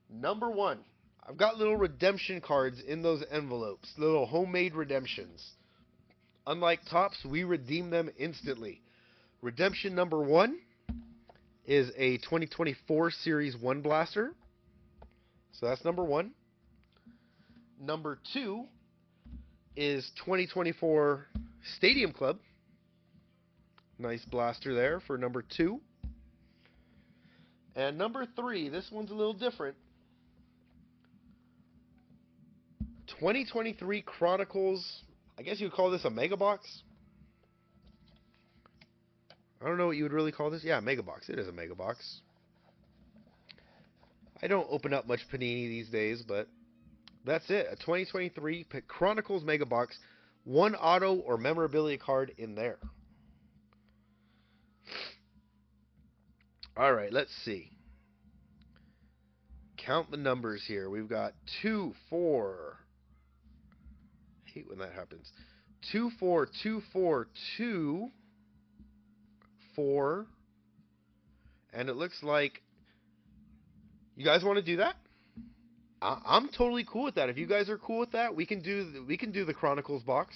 Number 1. I've got little redemption cards in those envelopes. Little homemade redemptions. Unlike Topps, we redeem them instantly. Redemption number 1 is a 2024 Series 1 blaster. So that's number 1. Number 2 is 2024 Stadium Club. Nice blaster there for number 2. And number 3, this one's a little different. 2023 Chronicles, I guess you would call this a mega box. I don't know what you would really call this. Yeah, mega box. It is a mega box. I don't open up much Panini these days, but that's it. A 2023 Chronicles mega box. 1 auto or memorabilia card in there. All right, let's see. Count the numbers here. We've got 2, 4. I hate when that happens. 2, 4, 2, 4, 2, 4. And it looks like you guys want to do that? I'm totally cool with that. If you guys are cool with that, we can do the Chronicles box.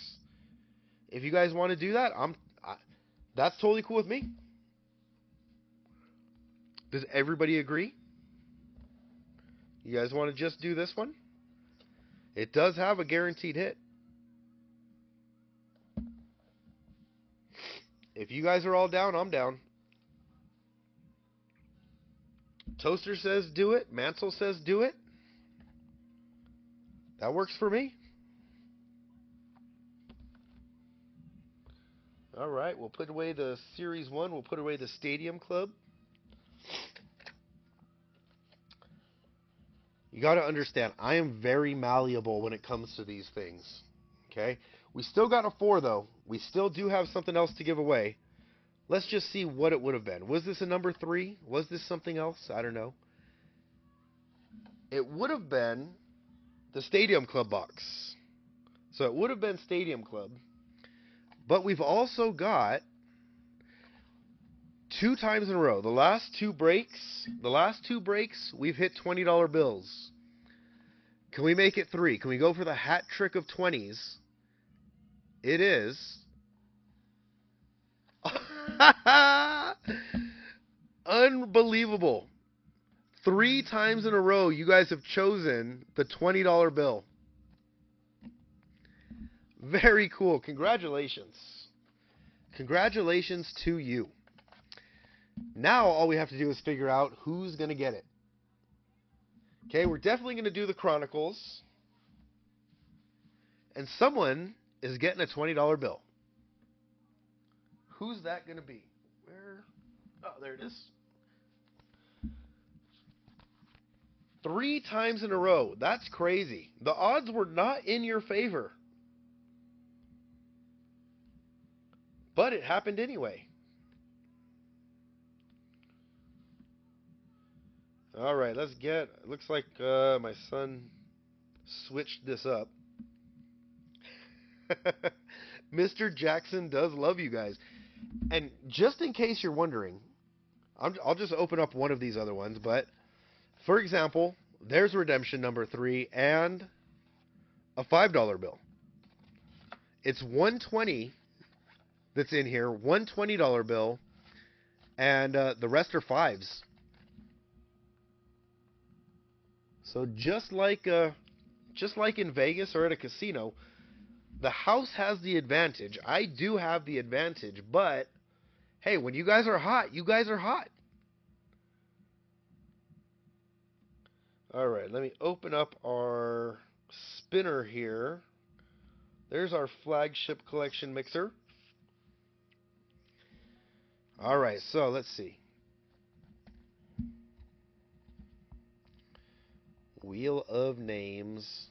If you guys want to do that, that's totally cool with me. Does everybody agree? You guys want to just do this one? It does have a guaranteed hit. If you guys are all down, I'm down. Toaster says do it. Mansell says do it. That works for me. All right, we'll put away the Series 1. We'll put away the Stadium Club. You got to understand, I am very malleable when it comes to these things. Okay? We still got a 4, though. We still do have something else to give away. Let's just see what it would have been. Was this a number 3? Was this something else? I don't know. It would have been the Stadium Club box. So it would have been Stadium Club. But we've also got 2 times in a row. The last two breaks, we've hit $20 bills. Can we make it 3? Can we go for the hat trick of 20s? It is. Unbelievable. 3 times in a row, you guys have chosen the $20 bill. Very cool. Congratulations. Congratulations to you. Now all we have to do is figure out who's going to get it. Okay, we're definitely going to do the Chronicles. And someone is getting a $20 bill. Who's that going to be? Where? Oh, there it is. 3 times in a row. That's crazy. The odds were not in your favor. But it happened anyway. All right, let's get... It looks like my son switched this up. Mr. Jackson does love you guys. And just in case you're wondering, I'll just open up one of these other ones. But, for example, there's redemption number 3 and a $5 bill. It's $120 that's in here, one $20 bill, and the rest are 5s. So just like in Vegas or at a casino, The house has the advantage. I do have the advantage, but hey, when you guys are hot, you guys are hot. All right, let me open up our spinner here. There's our flagship collection mixer. All right, so let's see. Wheel of Names.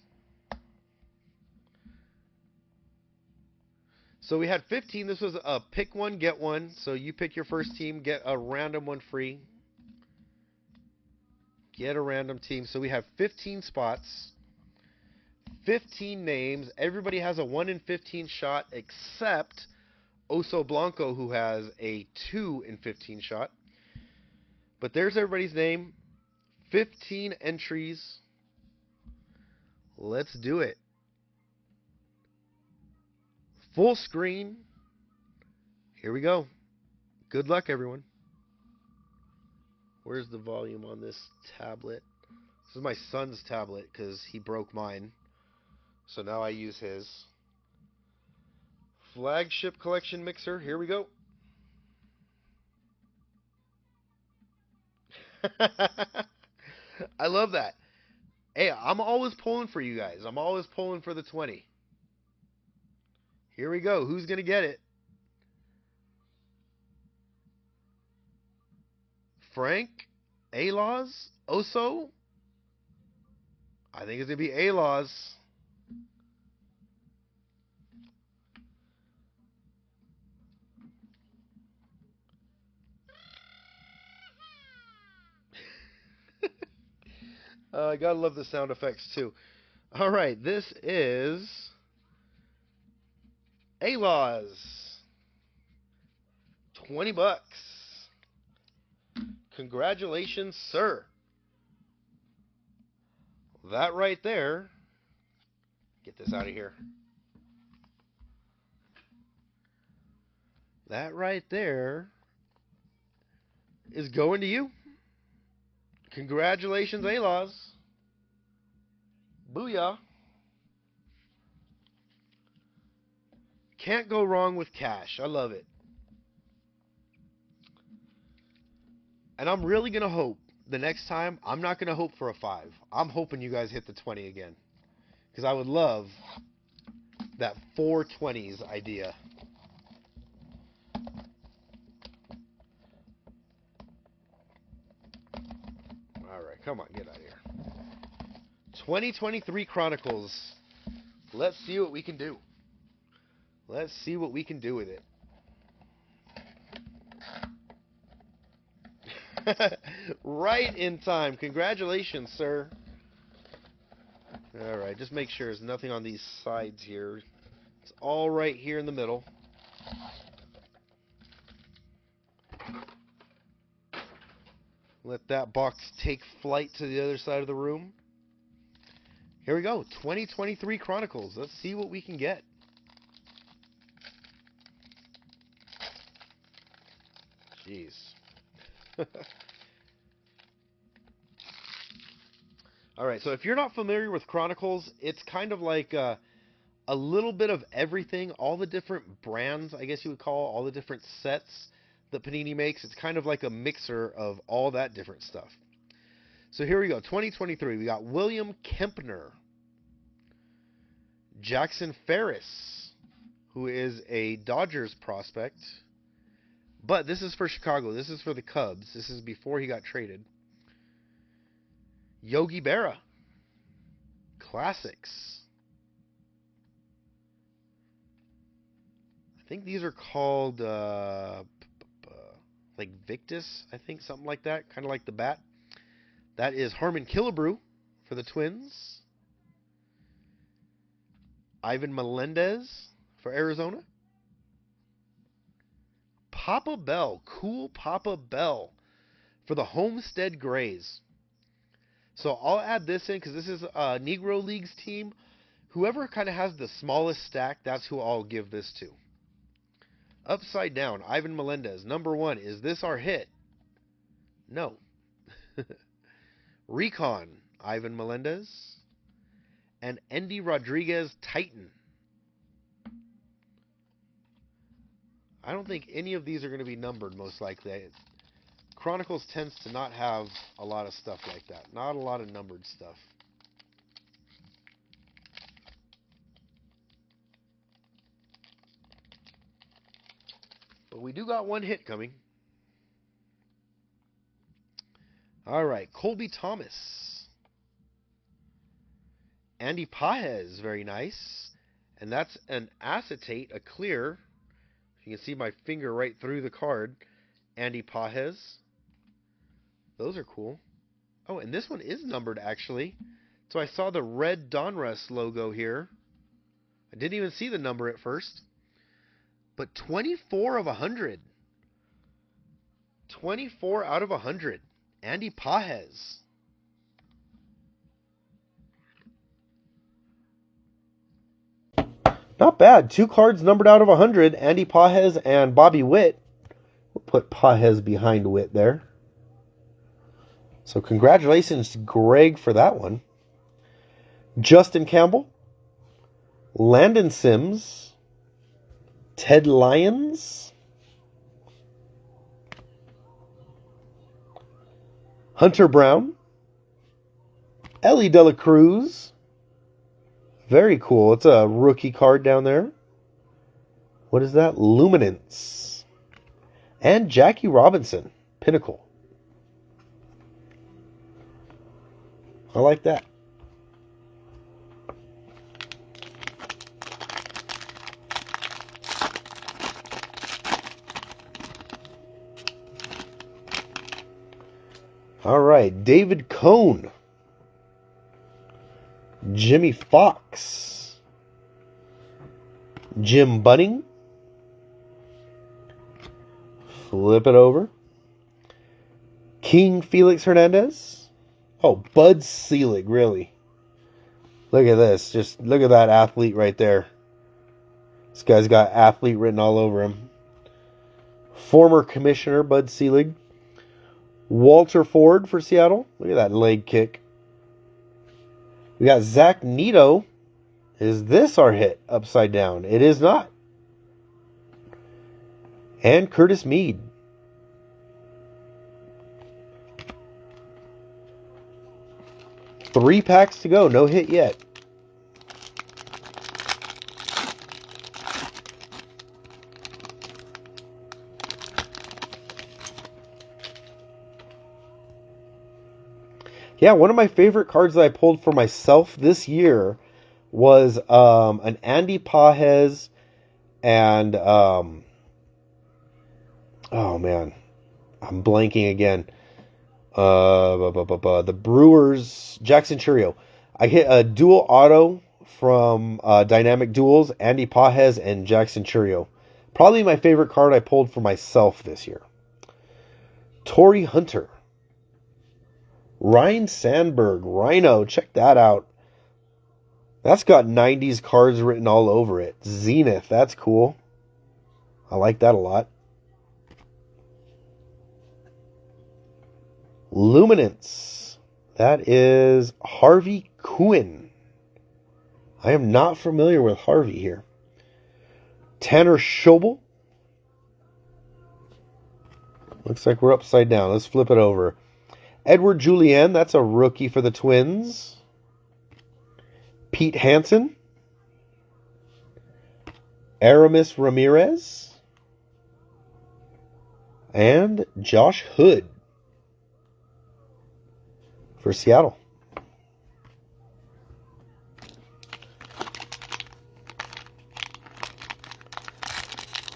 So we had 15. This was a pick one, get one. So you pick your first team, get a random one free. Get a random team. So we have 15 spots, 15 names. Everybody has a 1 in 15 shot except Oso Blanco, who has a 2 in 15 shot. But there's everybody's name. 15 entries. Let's do it. Full screen. Here we go. Good luck, everyone. Where's the volume on this tablet? This is my son's tablet because he broke mine. So now I use his. Flagship collection mixer. Here we go. I love that. Hey, I'm always pulling for you guys. I'm always pulling for the 20. Here we go. Who's going to get it? Frank? Aloz? Oso? I think it's going to be Aloz. I gotta love the sound effects too. All right, this is Aloz. $20. Congratulations, sir. That right there. Get this out of here. That right there is going to you. Congratulations, Aloz. Booyah. Can't go wrong with cash. I love it. And I'm really going to hope the next time, I'm not going to hope for a 5. I'm hoping you guys hit the 20 again. Because I would love that 4 20s idea. Alright, come on, get out of here. 2023 Chronicles. Let's see what we can do. Let's see what we can do with it. Right in time. Congratulations, sir. Alright, just make sure there's nothing on these sides here. It's all right here in the middle. Let that box take flight to the other side of the room. Here we go. 2023 Chronicles. Let's see what we can get. Jeez. Alright, so if you're not familiar with Chronicles, it's kind of like a little bit of everything. All the different brands, I guess you would call, all the different sets that Panini makes. It's kind of like a mixer of all that different stuff. So here we go. 2023. We got William Kempner. Jackson Ferris, who is a Dodgers prospect. But this is for Chicago. This is for the Cubs. This is before he got traded. Yogi Berra. Classics. I think these are called like Victus, I think, something like that. Kind of like the bat. That is Harmon Killebrew for the Twins. Ivan Melendez for Arizona. Papa Bell, cool Papa Bell for the Homestead Grays. So I'll add this in because this is a Negro Leagues team. Whoever kind of has the smallest stack, that's who I'll give this to. Upside down, Ivan Melendez. Number 1, is this our hit? No. Recon, Ivan Melendez. And Endy Rodriguez, Titan. I don't think any of these are going to be numbered, most likely. Chronicles tends to not have a lot of stuff like that. Not a lot of numbered stuff. But we do got one hit coming. All right, Colby Thomas. Andy Pajes, very nice. And that's an acetate, a clear. You can see my finger right through the card. Andy Pajes. Those are cool. Oh, and this one is numbered, actually. So I saw the red Donruss logo here. I didn't even see the number at first. But 24 of 100. 24 out of 100. Andy Pajes. Not bad. 2 cards numbered out of 100. Andy Pajes and Bobby Witt. We'll put Pajes behind Witt there. So congratulations to Greg for that one. Justin Campbell. Landon Sims. Ted Lyons. Hunter Brown. Ellie De La Cruz. Very cool. It's a rookie card down there. What is that? Luminance. And Jackie Robinson. Pinnacle. I like that. All right, David Cohn. Jimmy Fox. Jim Bunning. Flip it over. King Felix Hernandez. Oh, Bud Selig, really. Look at this. Just look at that athlete right there. This guy's got athlete written all over him. Former commissioner Bud Selig. Walter Ford for Seattle. Look at that leg kick. We got Zach Neto. Is this our hit upside down? It is not. And Curtis Mead. Three packs to go. No hit yet. Yeah, one of my favorite cards that I pulled for myself this year was an Andy Pajes and oh man, I'm blanking again. The Brewers Jackson Churio. I hit a dual auto from Dynamic Duels, Andy Pajes and Jackson Churio. Probably my favorite card I pulled for myself this year. Torrey Hunter. Ryan Sandberg, Rhino, check that out. That's got 90s cards written all over it. Zenith, that's cool. I like that a lot. Luminance, that is Harvey Kuhn. I am not familiar with Harvey here. Tanner Schobel. Looks like we're upside down. Let's flip it over. Edward Julien, that's a rookie for the Twins. Pete Hansen. Aramis Ramirez. And Josh Hood for Seattle.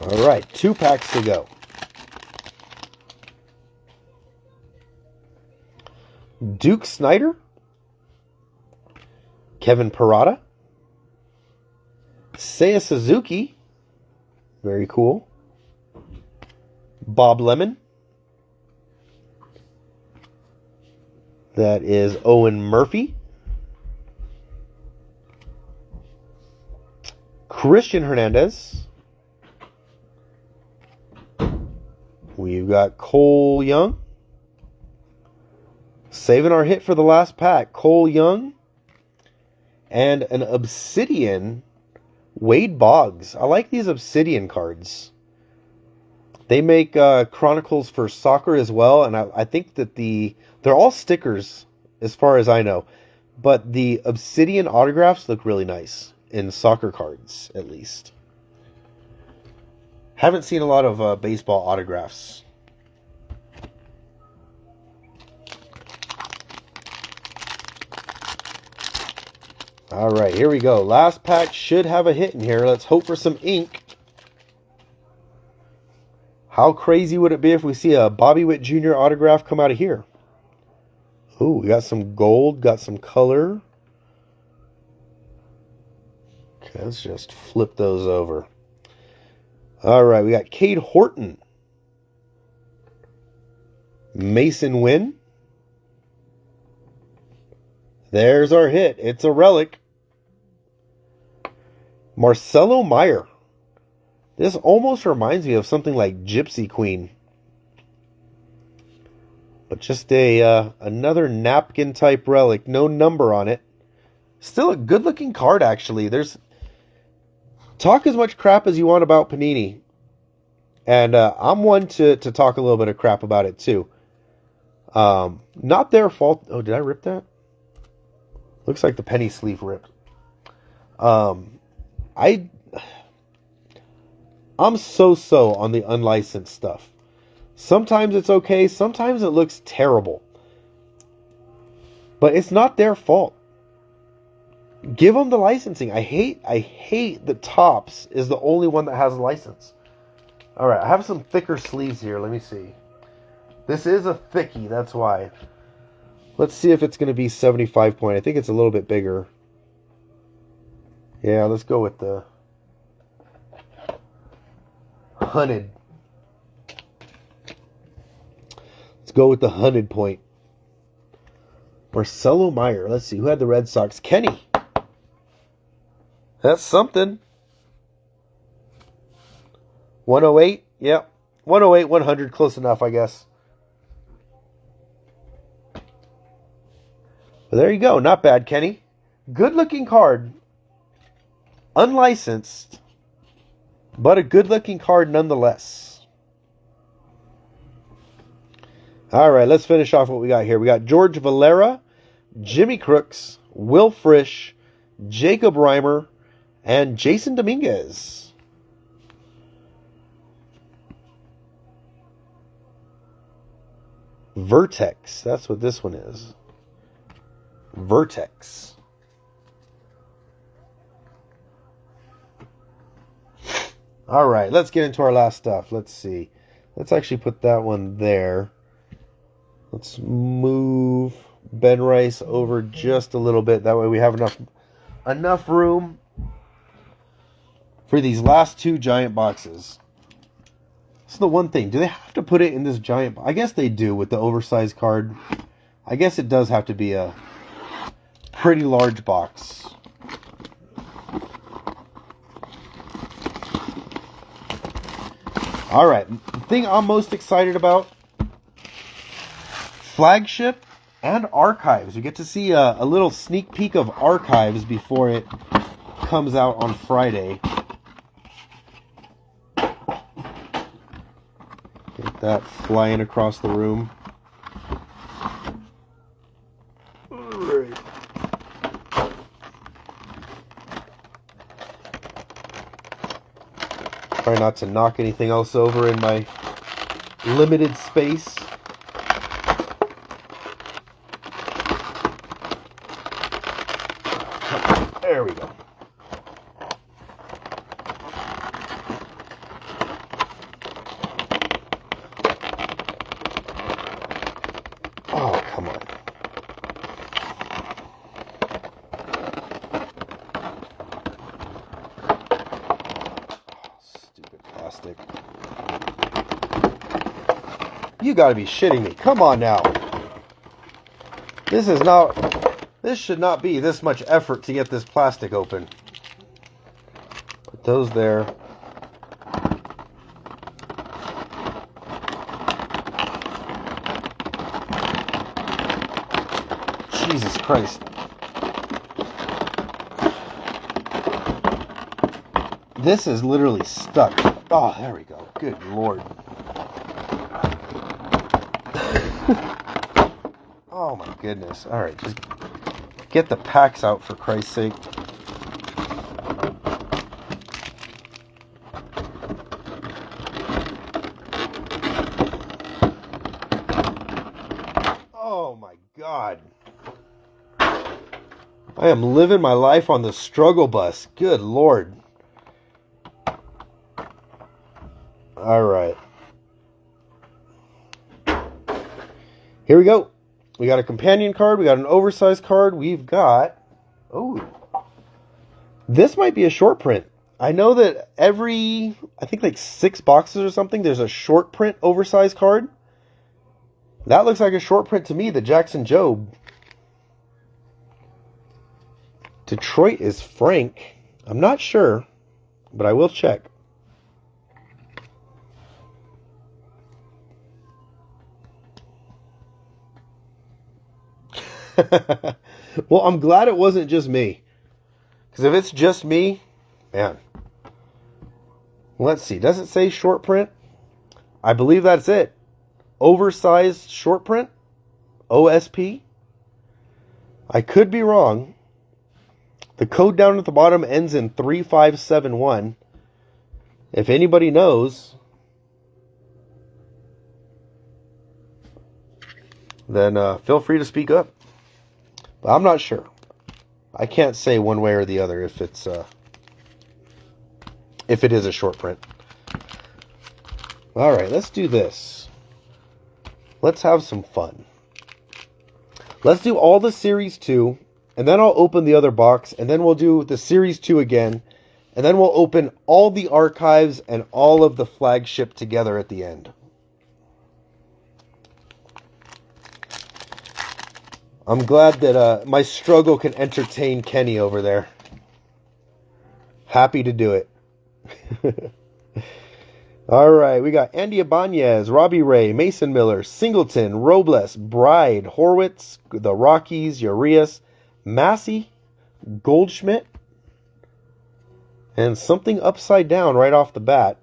All right, 2 packs to go. Duke Snider, Kevin Parada, Seiya Suzuki, very cool, Bob Lemon, that is Owen Murphy, Christian Hernandez, we've got Cole Young. Saving our hit for the last pack. Cole Young. And an Obsidian Wade Boggs. I like these Obsidian cards. They make Chronicles for soccer as well, and I think that they're all stickers as far as I know, but the Obsidian autographs look really nice in soccer cards, at least. Haven't seen a lot of baseball autographs. All right, here we go. Last pack should have a hit in here. Let's hope for some ink. How crazy would it be if we see a Bobby Witt Jr. autograph come out of here? Ooh, we got some gold, got some color. Okay, let's just flip those over. All right, we got Cade Horton. Mason Wynn. There's our hit. It's a relic. Marcelo Meyer. This almost reminds me of something like Gypsy Queen. But just another napkin type relic. No number on it. Still a good looking card, actually. Talk as much crap as you want about Panini. And I'm one to talk a little bit of crap about it too. Not their fault. Oh, did I rip that? Looks like the penny sleeve ripped. I'm so on the unlicensed stuff. Sometimes it's okay. Sometimes it looks terrible. But it's not their fault. Give them the licensing. I hate that Topps is the only one that has a license. All right, I have some thicker sleeves here. Let me see. This is a thickie, that's why. Let's see if it's going to be 75 point. I think it's a little bit bigger. Yeah, let's go with the hunted. Let's go with the hunted point. Marcelo Meyer. Let's see, who had the Red Sox? Kenny. That's something. 108. Yep. 108, 100. Close enough, I guess. But there you go. Not bad, Kenny. Good looking card. Unlicensed. But a good looking card nonetheless. Alright, let's finish off what we got here. We got George Valera, Jimmy Crooks, Will Frisch, Jacob Reimer, and Jason Dominguez. Vertex. That's what this one is. Vertex. All right, let's get into our last stuff. Let's see. Let's actually put that one there. Let's move Ben Rice over just a little bit. That way we have enough room for these last two giant boxes. That's the one thing. Do they have to put it in this giant box? I guess they do with the oversized card. I guess it does have to be a pretty large box. All right, the thing I'm most excited about, Flagship and Archives. We get to see a little sneak peek of Archives before it comes out on Friday. Get that flying across the room. All right. Try not to knock anything else over in my limited space. There we go. Oh, come on. Stupid plastic. You gotta be shitting me. Come on now. This should not be this much effort to get this plastic open. Put those there. Jesus Christ. This is literally stuck. Oh, there we go. Good Lord. Oh my goodness. Alright, just get the packs out for Christ's sake. Oh my God. I am living my life on the struggle bus. Good Lord. Alright. Here we go. We got a companion card. We got an oversized card. We've got... Oh. This might be a short print. I know that every, I think like 6 boxes or something, there's a short print oversized card. That looks like a short print to me, the Jackson Jobe. Detroit is Frank. I'm not sure, but I will check. Well, I'm glad it wasn't just me. Because if it's just me, man. Let's see. Does it say short print? I believe that's it. Oversized short print. OSP. I could be wrong. The code down at the bottom ends in 3571. If anybody knows, then feel free to speak up. But I'm not sure. I can't say one way or the other if it's if it is a short print. All right, let's do this. Let's have some fun. Let's do all the Series 2, and then I'll open the other box, and then we'll do the Series 2 again, and then we'll open all the archives and all of the Flagship together at the end. I'm glad that my struggle can entertain Kenny over there. Happy to do it. All right, we got Andy Ibanez, Robbie Ray, Mason Miller, Singleton, Robles, Bride, Horwitz, the Rockies, Urias, Massey, Goldschmidt, and something upside down right off the bat.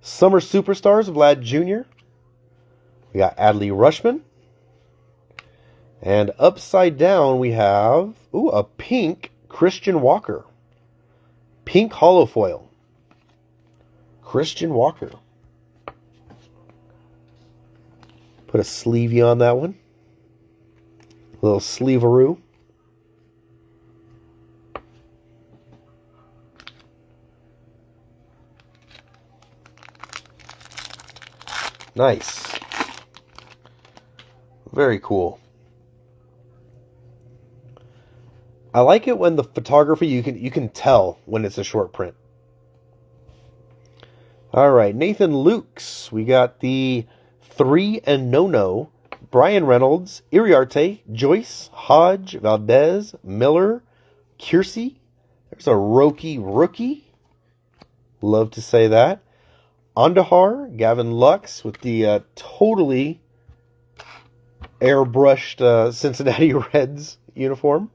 Summer Superstars, Vlad Jr. We got Adley Rutschman. And upside down we have, a pink Christian Walker. Pink hollow foil. Christian Walker. Put a sleevey on that one. A little sleevaroo. Nice. Very cool. I like it when the photography, you can tell when it's a short print. All right, Nathan Lukes. We got the 3 and No-No. Brian Reynolds, Iriarte, Joyce, Hodge, Valdez, Miller, Kiersey. There's a Roki rookie. Love to say that. Andahar, Gavin Lux with the totally airbrushed Cincinnati Reds uniform.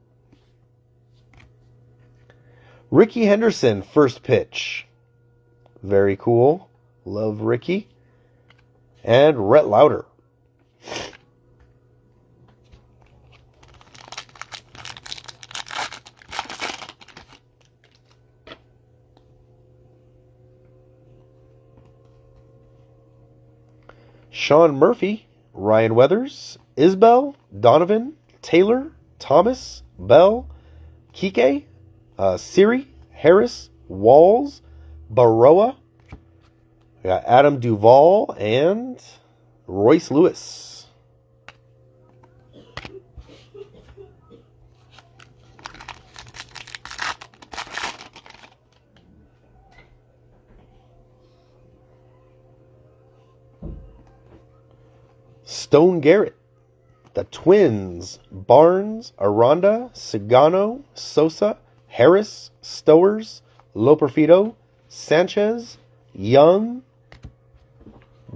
Ricky Henderson, first pitch. Very cool. Love Ricky. And Rhett Lauder. Sean Murphy, Ryan Weathers, Isbell, Donovan, Taylor, Thomas, Bell, Kike, Siri, Harris, Walls, Baroa. We got Adam Duvall and Royce Lewis. Stone Garrett. The Twins. Barnes, Aranda, Sagano, Sosa, Harris, Stowers, Loperfido, Sanchez, Young,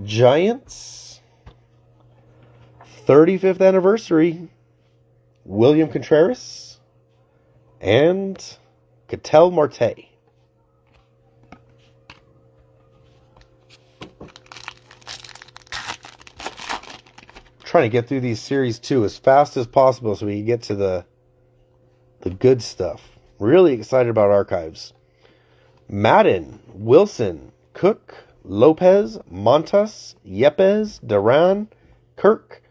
Giants, 35th anniversary, William Contreras, and Ketel Marte. trying to get through these series 2 as fast as possible so we can get to the good stuff. Really excited about archives. Madden, Wilson, Cook, Lopez, Montas, Yepes, Duran, Kirk.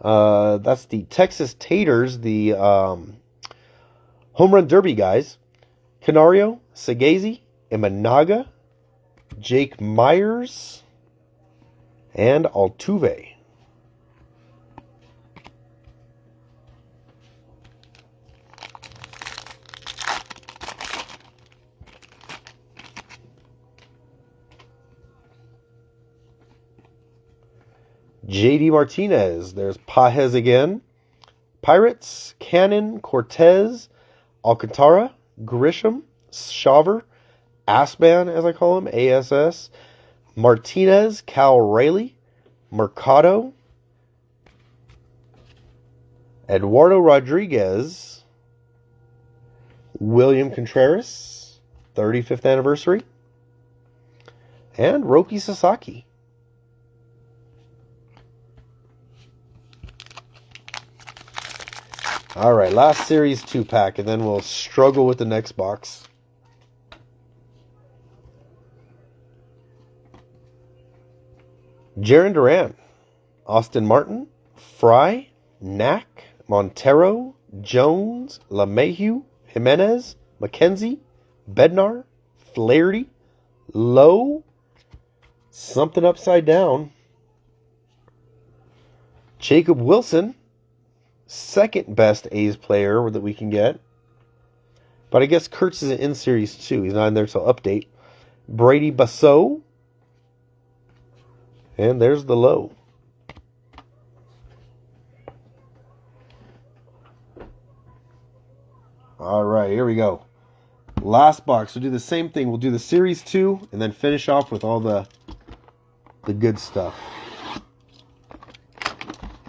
That's the Texas Taters, the Home Run Derby guys. Canario, Sagazi, Imanaga, Jake Myers, and Altuve. JD Martinez. There's Pajes again. Pirates, Cannon, Cortez, Alcantara, Grisham, Shaver, Assman, as I call him, ASS, Martinez, Cal Rayleigh, Mercado, Eduardo Rodriguez, William Contreras, 35th anniversary, and Roki Sasaki. All right, last series 2-pack, and then we'll struggle with the next box. Jarren Duran, Austin Martin, Fry, Knack, Montero, Jones, LeMahieu, Jimenez, McKenzie, Bednar, Flaherty, Lowe, something upside down, Jacob Wilson, second best A's player that we can get. But I guess Kurtz isn't in Series 2. He's not in there till update. Brady Basso. And there's the low. All right, here we go. Last box. We'll do the same thing. We'll do the Series 2 and then finish off with all the good stuff.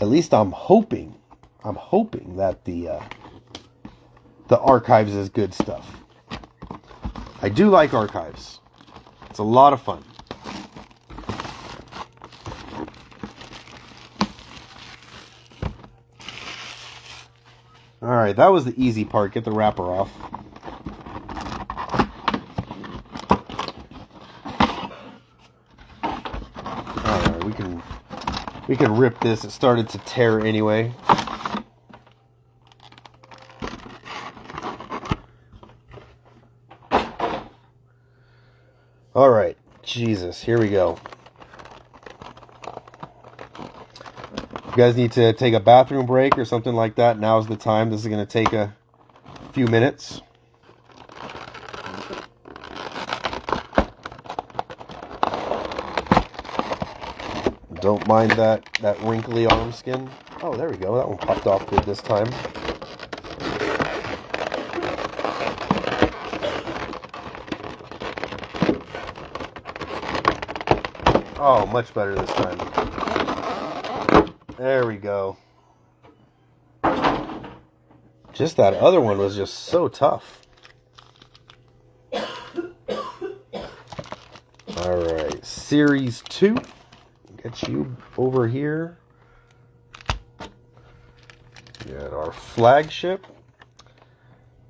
At least I'm hoping that the archives is good stuff. I do like archives. It's a lot of fun. All right, that was the easy part. Get the wrapper off. All right, we can rip this. It started to tear anyway. All right, Jesus, here we go. You guys need to take a bathroom break or something like that, now's the time. This is going to take a few minutes. Don't mind that wrinkly arm skin. Oh, there we go. That one popped off good this time. Oh, much better this time. There we go. Just that other one was just so tough. Alright, Series 2. Get you over here. Got our Flagship.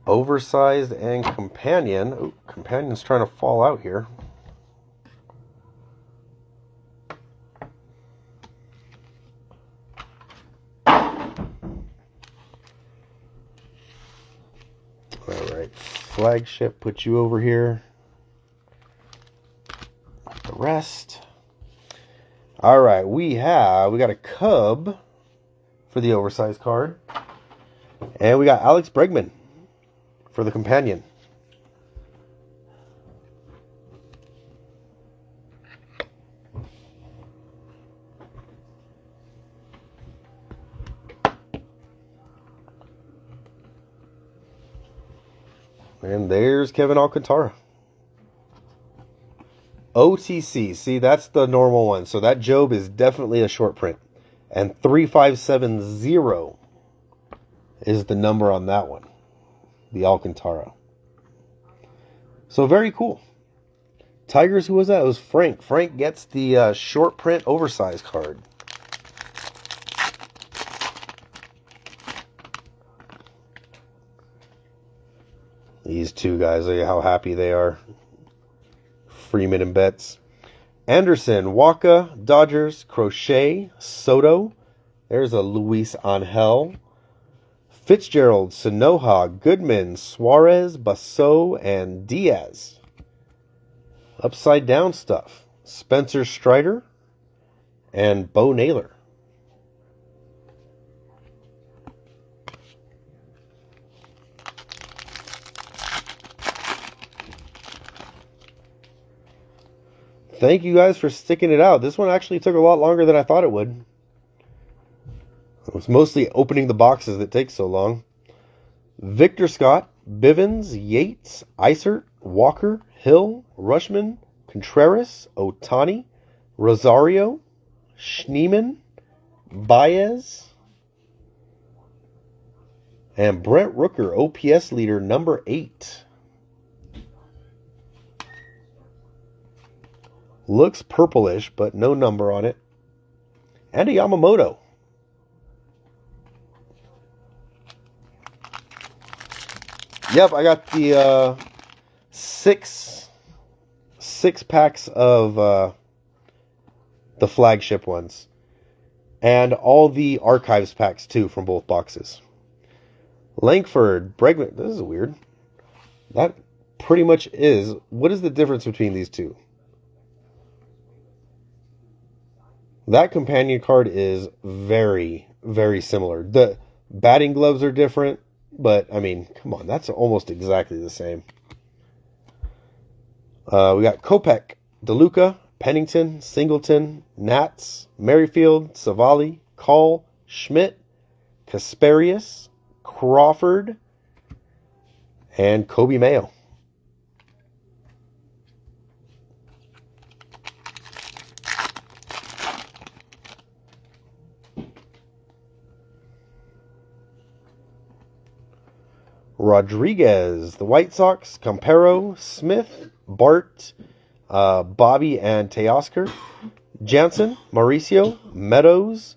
Oversized and Companion. Oh, Companion's trying to fall out here. Flagship, put you over here. The rest. All right, we got a Cub for the oversized card, and we got Alex Bregman for the Companion. And there's Kevin Alcantara. OTC. See, that's the normal one. So that Job is definitely a short print. And 3570 is the number on that one. The Alcantara. So very cool. Tigers, who was that? It was Frank. Frank gets the short print oversized card. These two guys, look at how happy they are. Freeman and Betts. Anderson, Waka, Dodgers, Crochet, Soto. There's a Luis Angel. Fitzgerald, Sanoja, Goodman, Suarez, Basso, and Diaz. Upside down stuff. Spencer Strider and Bo Naylor. Thank you guys for sticking it out. This one actually took a lot longer than I thought it would. It was mostly opening the boxes that take so long. Victor Scott, Bivens, Yates, Isert, Walker, Hill, Rushman, Contreras, Otani, Rosario, Schneemann, Baez, and Brent Rooker, OPS leader number 8. Looks purplish, but no number on it. And a Yamamoto. Yep, I got the 6 packs of the flagship ones. And all the archives packs, too, from both boxes. Langford, Bregman. This is weird. That pretty much is. What is the difference between these two? That companion card is very, very similar. The batting gloves are different, but, I mean, come on. That's almost exactly the same. We got Kopech, DeLuca, Pennington, Singleton, Nats, Merrifield, Savali, Call, Schmidt, Kasperius, Crawford, and Kobe Mayo. Rodriguez, the White Sox, Campero, Smith, Bart, Bobby and Teoscar, Jansen, Mauricio, Meadows,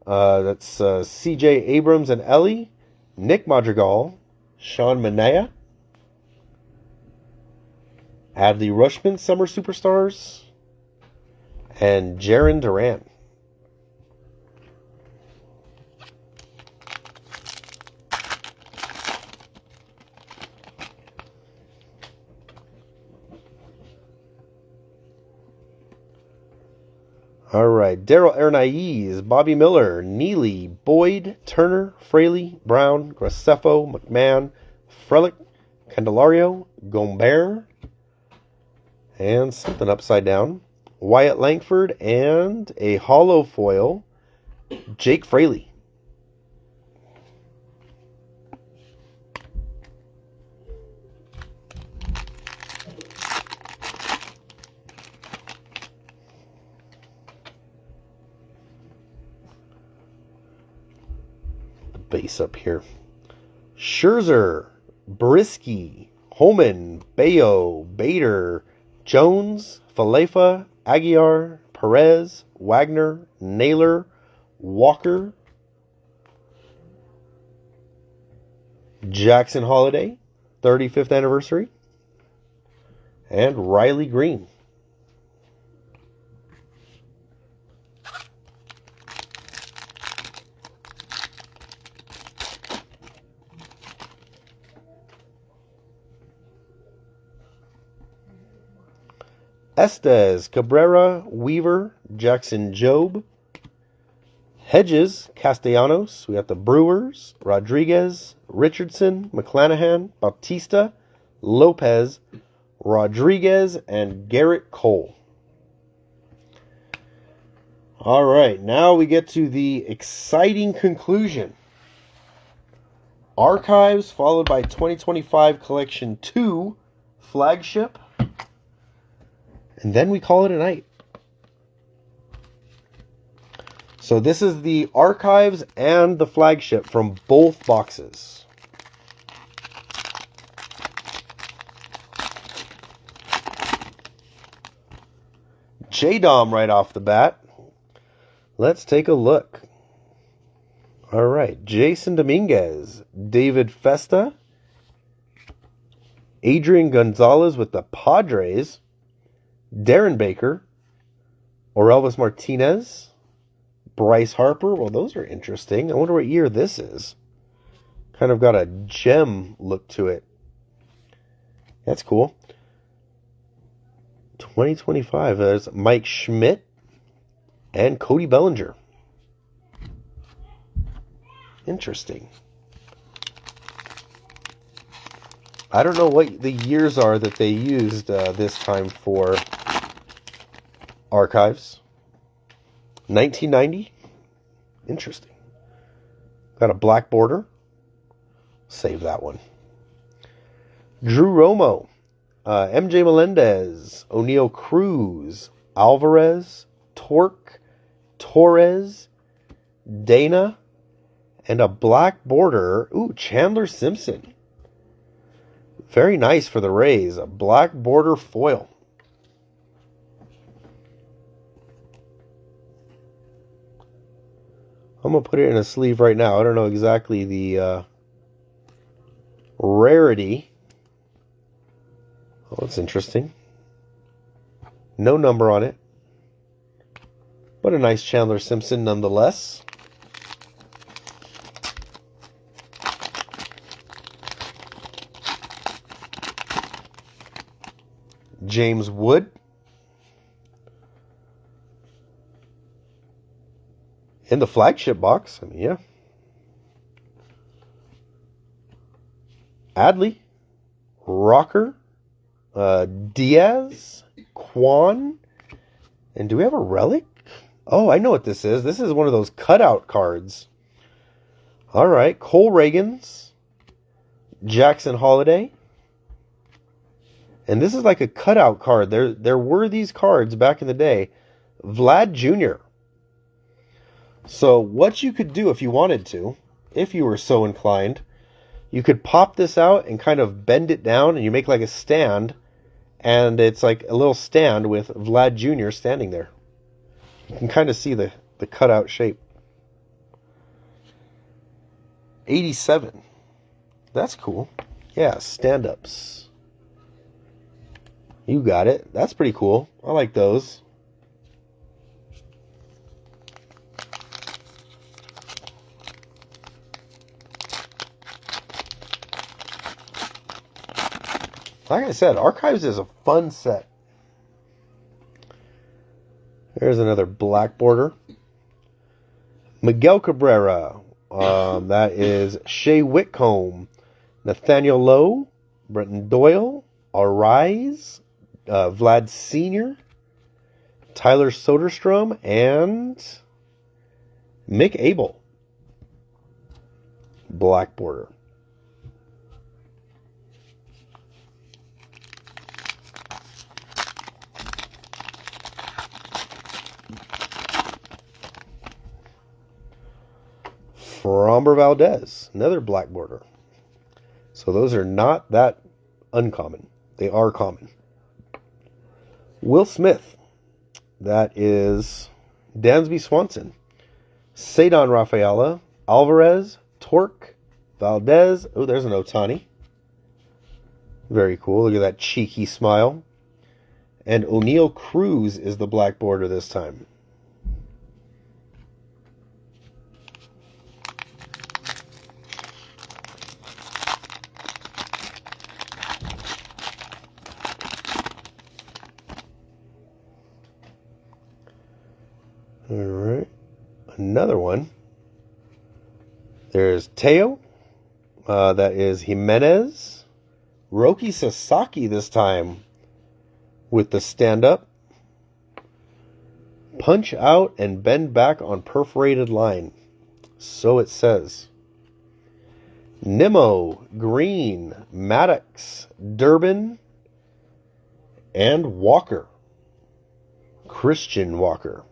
that's C.J. Abrams and Ellie, Nick Madrigal, Sean Manaea, Adley Rutschman, Summer Superstars, and Jarren Duran. All right, Daryl Arnaiz, Bobby Miller, Neely, Boyd, Turner, Fraley, Brown, Graceffo, McMahon, Frelick, Candelario, Gombert, and something upside down, Wyatt Langford, and a hollow foil, Jake Fraley. Base up here. Scherzer, Brisky, Holman, Bayo, Bader, Jones, Falefa, Aguiar, Perez, Wagner, Naylor, Walker, Jackson Holiday, 35th anniversary, and Riley Green. Estes, Cabrera, Weaver, Jackson Jobe, Hedges, Castellanos. We got the Brewers, Rodriguez, Richardson, McClanahan, Bautista, Lopez, Rodriguez, and Garrett Cole. All right, now we get to the exciting conclusion. Archives followed by 2025 Collection 2 Flagship. And then we call it a night. So this is the archives and the flagship from both boxes. J-Dom right off the bat. Let's take a look. All right. Jason Dominguez, David Festa, Adrian Gonzalez with the Padres. Darren Baker. Orelvis Martinez. Bryce Harper. Well, those are interesting. I wonder what year this is. Kind of got a gem look to it. That's cool. 2025. There's Mike Schmidt and Cody Bellinger. Interesting. I don't know what the years are that they used this time for archives. 1990. Interesting. Got a black border. Save that one. Drew Romo. MJ Melendez. O'Neal Cruz. Alvarez. Torque. Torres. Dana. And a black border. Ooh, Chandler Simpson. Very nice for the Rays. A black border foil. I'm going to put it in a sleeve right now. I don't know exactly the rarity. Oh, that's interesting. No number on it. But a nice Chandler Simpson nonetheless. James Wood. In the flagship box. I mean, yeah. Adley. Rocker. Diaz. Quan. And do we have a relic? Oh, I know what this is. This is one of those cutout cards. All right. Cole Reagans. Jackson Holiday. And this is like a cutout card. There were these cards back in the day. Vlad Jr. So what you could do if you wanted to, if you were so inclined, you could pop this out and kind of bend it down and you make like a stand. And it's like a little stand with Vlad Jr. standing there. You can kind of see the cutout shape. 87. That's cool. Yeah, stand-ups. You got it. That's pretty cool. I like those. Like I said, Archives is a fun set. There's another black border. Miguel Cabrera. That is Shea Whitcomb. Nathaniel Lowe. Brenton Doyle. Arise. Vlad Sr., Tyler Soderstrom, and Mick Abel. Black border. Framber Valdez, another black border. So those are not that uncommon. They are common. Will Smith. That is Dansby Swanson. Cedar Rafaela. Alvarez. Torque. Valdez. Oh, there's an Ohtani. Very cool. Look at that cheeky smile. And O'Neal Cruz is the black border this time. All right, another one. There's Teo. That is Jimenez. Roki Sasaki this time with the stand-up. Punch out and bend back on perforated line. So it says. Nimmo, Green, Maddox, Durbin, and Walker. Christian Walker.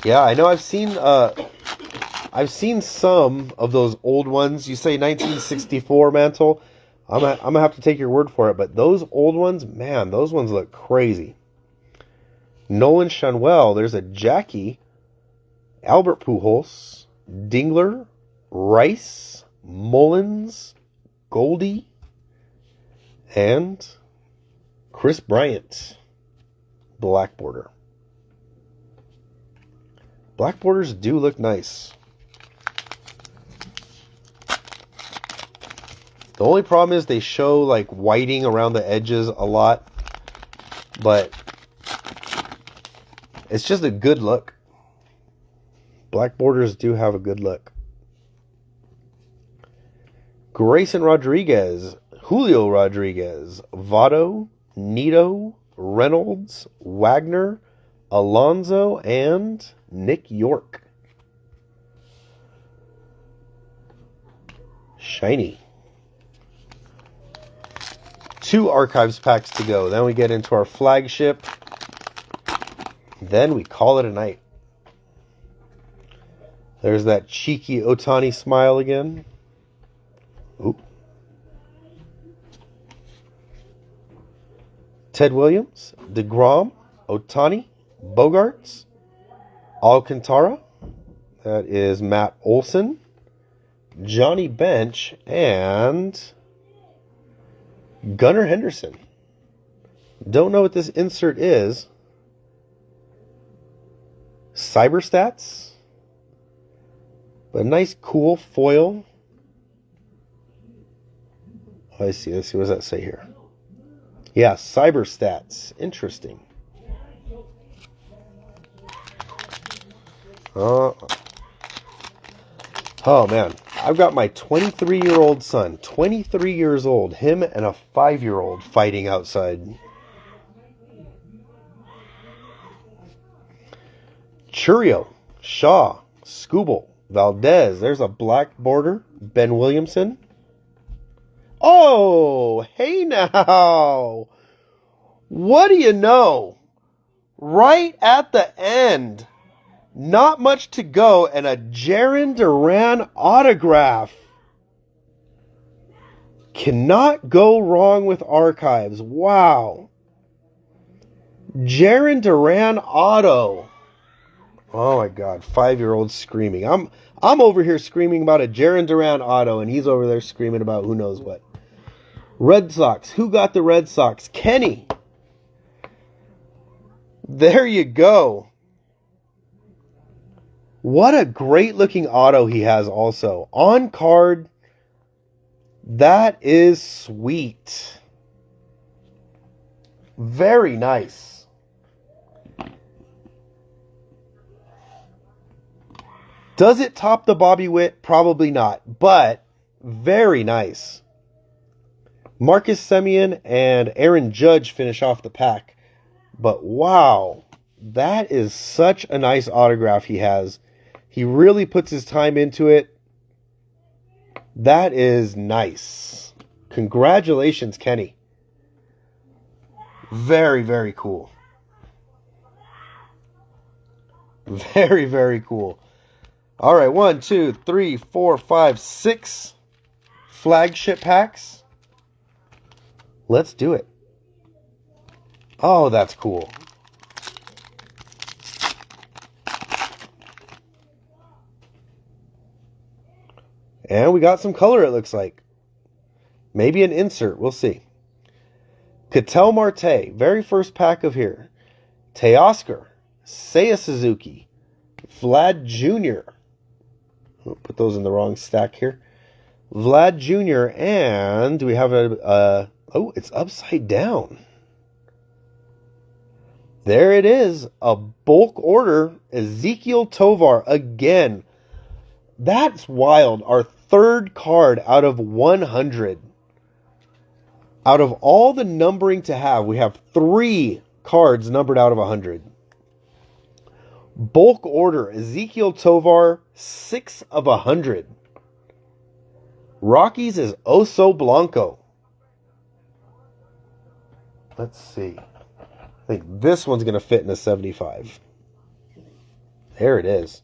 Yeah, I know. I've seen some of those old ones. You say 1964 Mantle. I'm gonna have to take your word for it. But those old ones, man, those ones look crazy. Nolan Schanuel. There's a Jackie. Albert Pujols. Dingler. Rice. Mullins. Goldie. And Chris Bryant. Black border. Black borders do look nice. The only problem is they show like whiting around the edges a lot. But it's just a good look. Black borders do have a good look. Grayson Rodriguez, Julio Rodriguez, Votto, Nito, Reynolds, Wagner, Alonso, and Nick York. Shiny. 2 archives packs to go. Then we get into our flagship. Then we call it a night. There's that cheeky Ohtani smile again. Ooh. Ted Williams, DeGrom, Ohtani, Bogarts, Alcantara. That is Matt Olson, Johnny Bench, and Gunnar Henderson. Don't know what this insert is. Cyberstats. But a nice cool foil. Oh, I see. Let's see. What does that say here? Yeah, Cyberstats. Interesting. Oh man. I've got my 23-year-old son, 23 years old, him and a 5-year-old fighting outside. Churio, Shaw, Skubal, Valdez. There's a black border. Ben Williamson. Oh, hey now. What do you know? Right at the end. Not much to go, and a Jarren Duran autograph. Cannot go wrong with archives. Wow. Jarren Duran auto. Oh my God, 5-year-old screaming. I'm over here screaming about a Jarren Duran auto, and he's over there screaming about who knows what. Red Sox. Who got the Red Sox? Kenny. There you go. What a great looking auto he has also. On card. That is sweet. Very nice. Does it top the Bobby Witt? Probably not. But very nice. Marcus Semien and Aaron Judge finish off the pack. But wow. That is such a nice autograph he has. He really puts his time into it. That is nice. Congratulations, Kenny. Very, very cool. Very, very cool. All right, 1, 2, 3, 4, 5, 6 flagship packs. Let's do it. Oh, that's cool. And we got some color, it looks like. Maybe an insert. We'll see. Ketel Marte. Very first pack of here. Teoscar. Seiya Suzuki. Vlad Jr. Oh, put those in the wrong stack here. Vlad Jr. And we have a oh, it's upside down. There it is. A bulk order. Ezequiel Tovar again. That's wild. Our third card out of 100. Out of all the numbering to have, we have 3 cards numbered out of 100. Bulk order. Ezequiel Tovar, 6 of 100. Rockies is Oso Blanco. Let's see. I think this one's going to fit in a 75. There it is.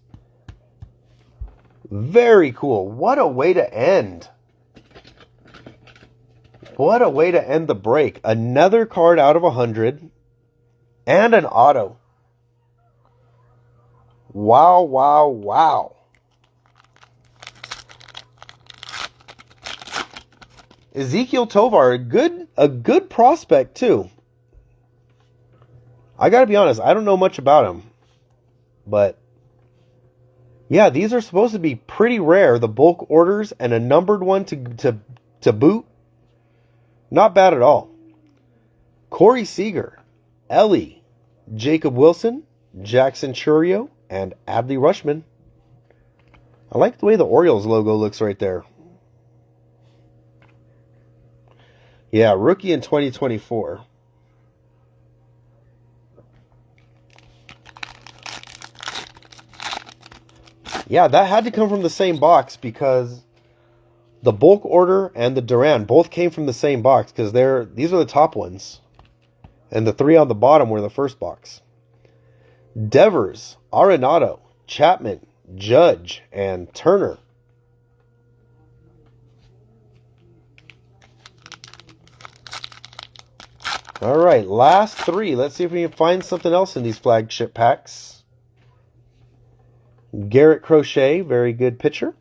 Very cool. What a way to end. What a way to end the break. Another card out of 100. And an auto. Wow, wow, wow. Ezekiel Tovar, a good prospect too. I gotta be honest, I don't know much about him. But yeah, these are supposed to be pretty rare. The bulk orders and a numbered one to boot. Not bad at all. Corey Seager, Ellie, Jacob Wilson, Jackson Churio, and Adley Rushman. I like the way the Orioles logo looks right there. Yeah, rookie in 2024. Yeah, that had to come from the same box because the bulk order and the Duran both came from the same box because these are the top ones. And the 3 on the bottom were the first box. Devers, Arenado, Chapman, Judge, and Turner. All right, last 3. Let's see if we can find something else in these flagship packs. Garrett Crochet, very good pitcher.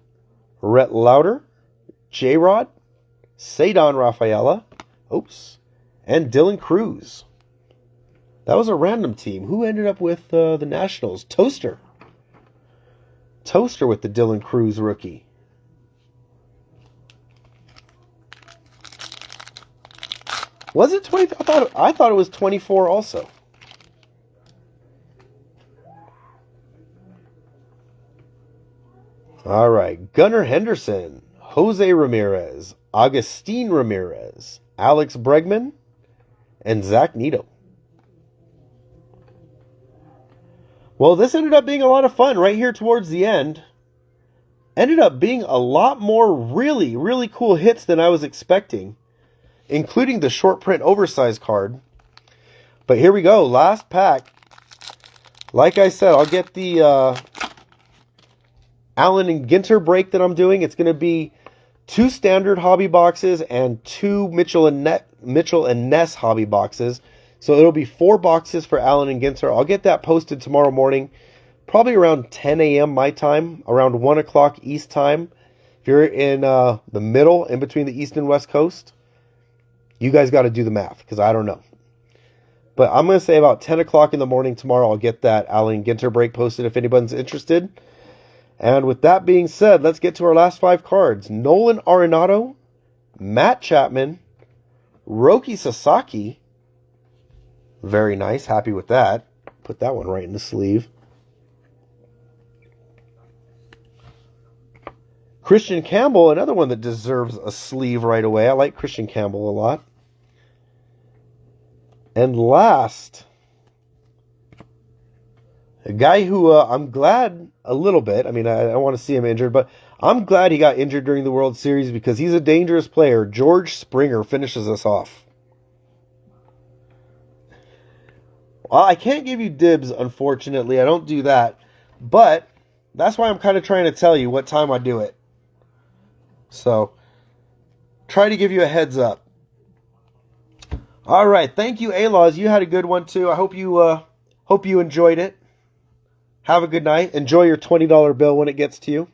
Rhett Lauder, J-Rod, Cedon Rafaela, and Dylan Cruz. That was a random team. Who ended up with the Nationals? Toaster with the Dylan Cruz rookie. Was it 20? I thought it was 24 also. All right, Gunnar Henderson, Jose Ramirez, Agustin Ramirez, Alex Bregman, and Zach Neto. Well, this ended up being a lot of fun right here towards the end. Ended up being a lot more really, really cool hits than I was expecting, including the short print oversized card. But here we go, last pack. Like I said, I'll get the Allen and Ginter break that I'm doing. It's going to be 2 standard hobby boxes and 2 Mitchell and Ness hobby boxes. So it'll be 4 boxes for Allen and Ginter. I'll get that posted tomorrow morning, probably around 10 a.m. my time, around 1 o'clock East time. If you're in the middle, in between the East and West Coast, you guys got to do the math because I don't know. But I'm going to say about 10 o'clock in the morning tomorrow, I'll get that Allen and Ginter break posted if anyone's interested. And with that being said, let's get to our last 5 cards. Nolan Arenado, Matt Chapman, Roki Sasaki. Very nice. Happy with that. Put that one right in the sleeve. Christian Campbell, another one that deserves a sleeve right away. I like Christian Campbell a lot. And last, a guy who I'm glad a little bit. I mean, I don't want to see him injured, but I'm glad he got injured during the World Series because he's a dangerous player. George Springer finishes us off. Well, I can't give you dibs, unfortunately. I don't do that. But that's why I'm kind of trying to tell you what time I do it. So, try to give you a heads up. All right. Thank you, A-Laws. You had a good one, too. I hope you enjoyed it. Have a good night. Enjoy your $20 bill when it gets to you.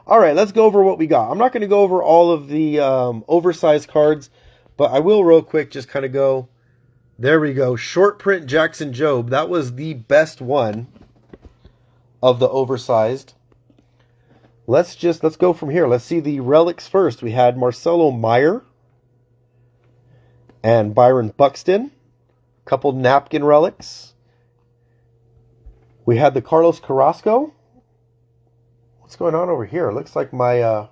All right. Let's go over what we got. I'm not going to go over all of the oversized cards, but I will real quick just kind of go. There we go. Short print Jackson Jobe. That was the best one of the oversized. Let's go from here. Let's see the relics first. We had Marcelo Meyer and Byron Buxton. A couple napkin relics. We had the Carlos Carrasco. What's going on over here? It looks like my I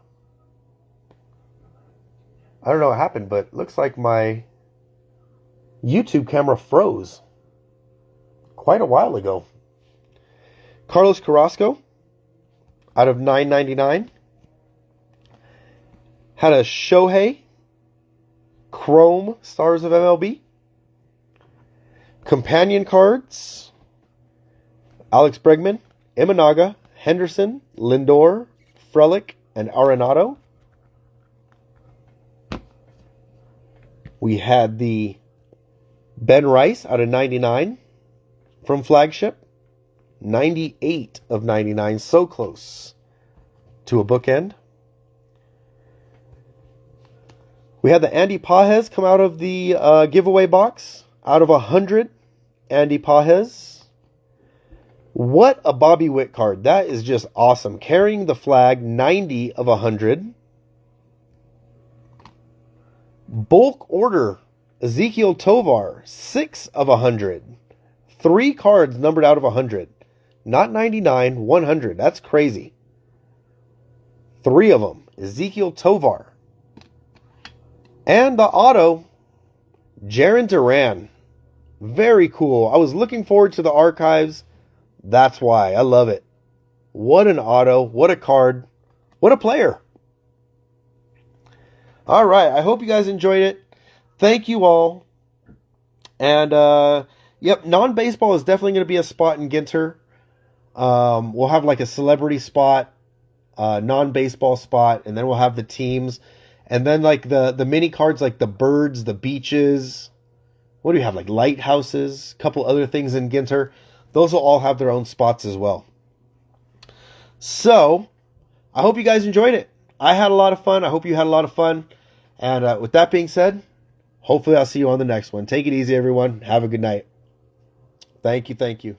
don't know what happened, but it looks like my YouTube camera froze quite a while ago. Carlos Carrasco out of $9.99. Had a Shohei Chrome Stars of MLB. Companion cards. Alex Bregman, Imanaga, Henderson, Lindor, Frelick, and Arenado. We had the Ben Rice out of 99 from Flagship. 98 of 99. So close to a bookend. We had the Andy Pages come out of the giveaway box. Out of 100, Andy Pages. What a Bobby Witt card. That is just awesome. Carrying the flag, 90 of 100. Bulk order, Ezekiel Tovar, 6 of 100. 3 cards numbered out of 100. Not 99, 100. That's crazy. 3 of them. Ezekiel Tovar. And the auto, Jaron Duran. Very cool. I was looking forward to the archives. That's why. I love it. What an auto. What a card. What a player. All right. I hope you guys enjoyed it. Thank you all. And, yep, non-baseball is definitely going to be a spot in Ginter. We'll have like a celebrity spot, non-baseball spot, and then we'll have the teams. And then like the mini cards, like the birds, the beaches. What do you have? Like lighthouses, a couple other things in Ginter. Those will all have their own spots as well. So, I hope you guys enjoyed it. I had a lot of fun. I hope you had a lot of fun. And with that being said, hopefully I'll see you on the next one. Take it easy, everyone. Have a good night. Thank you. Thank you.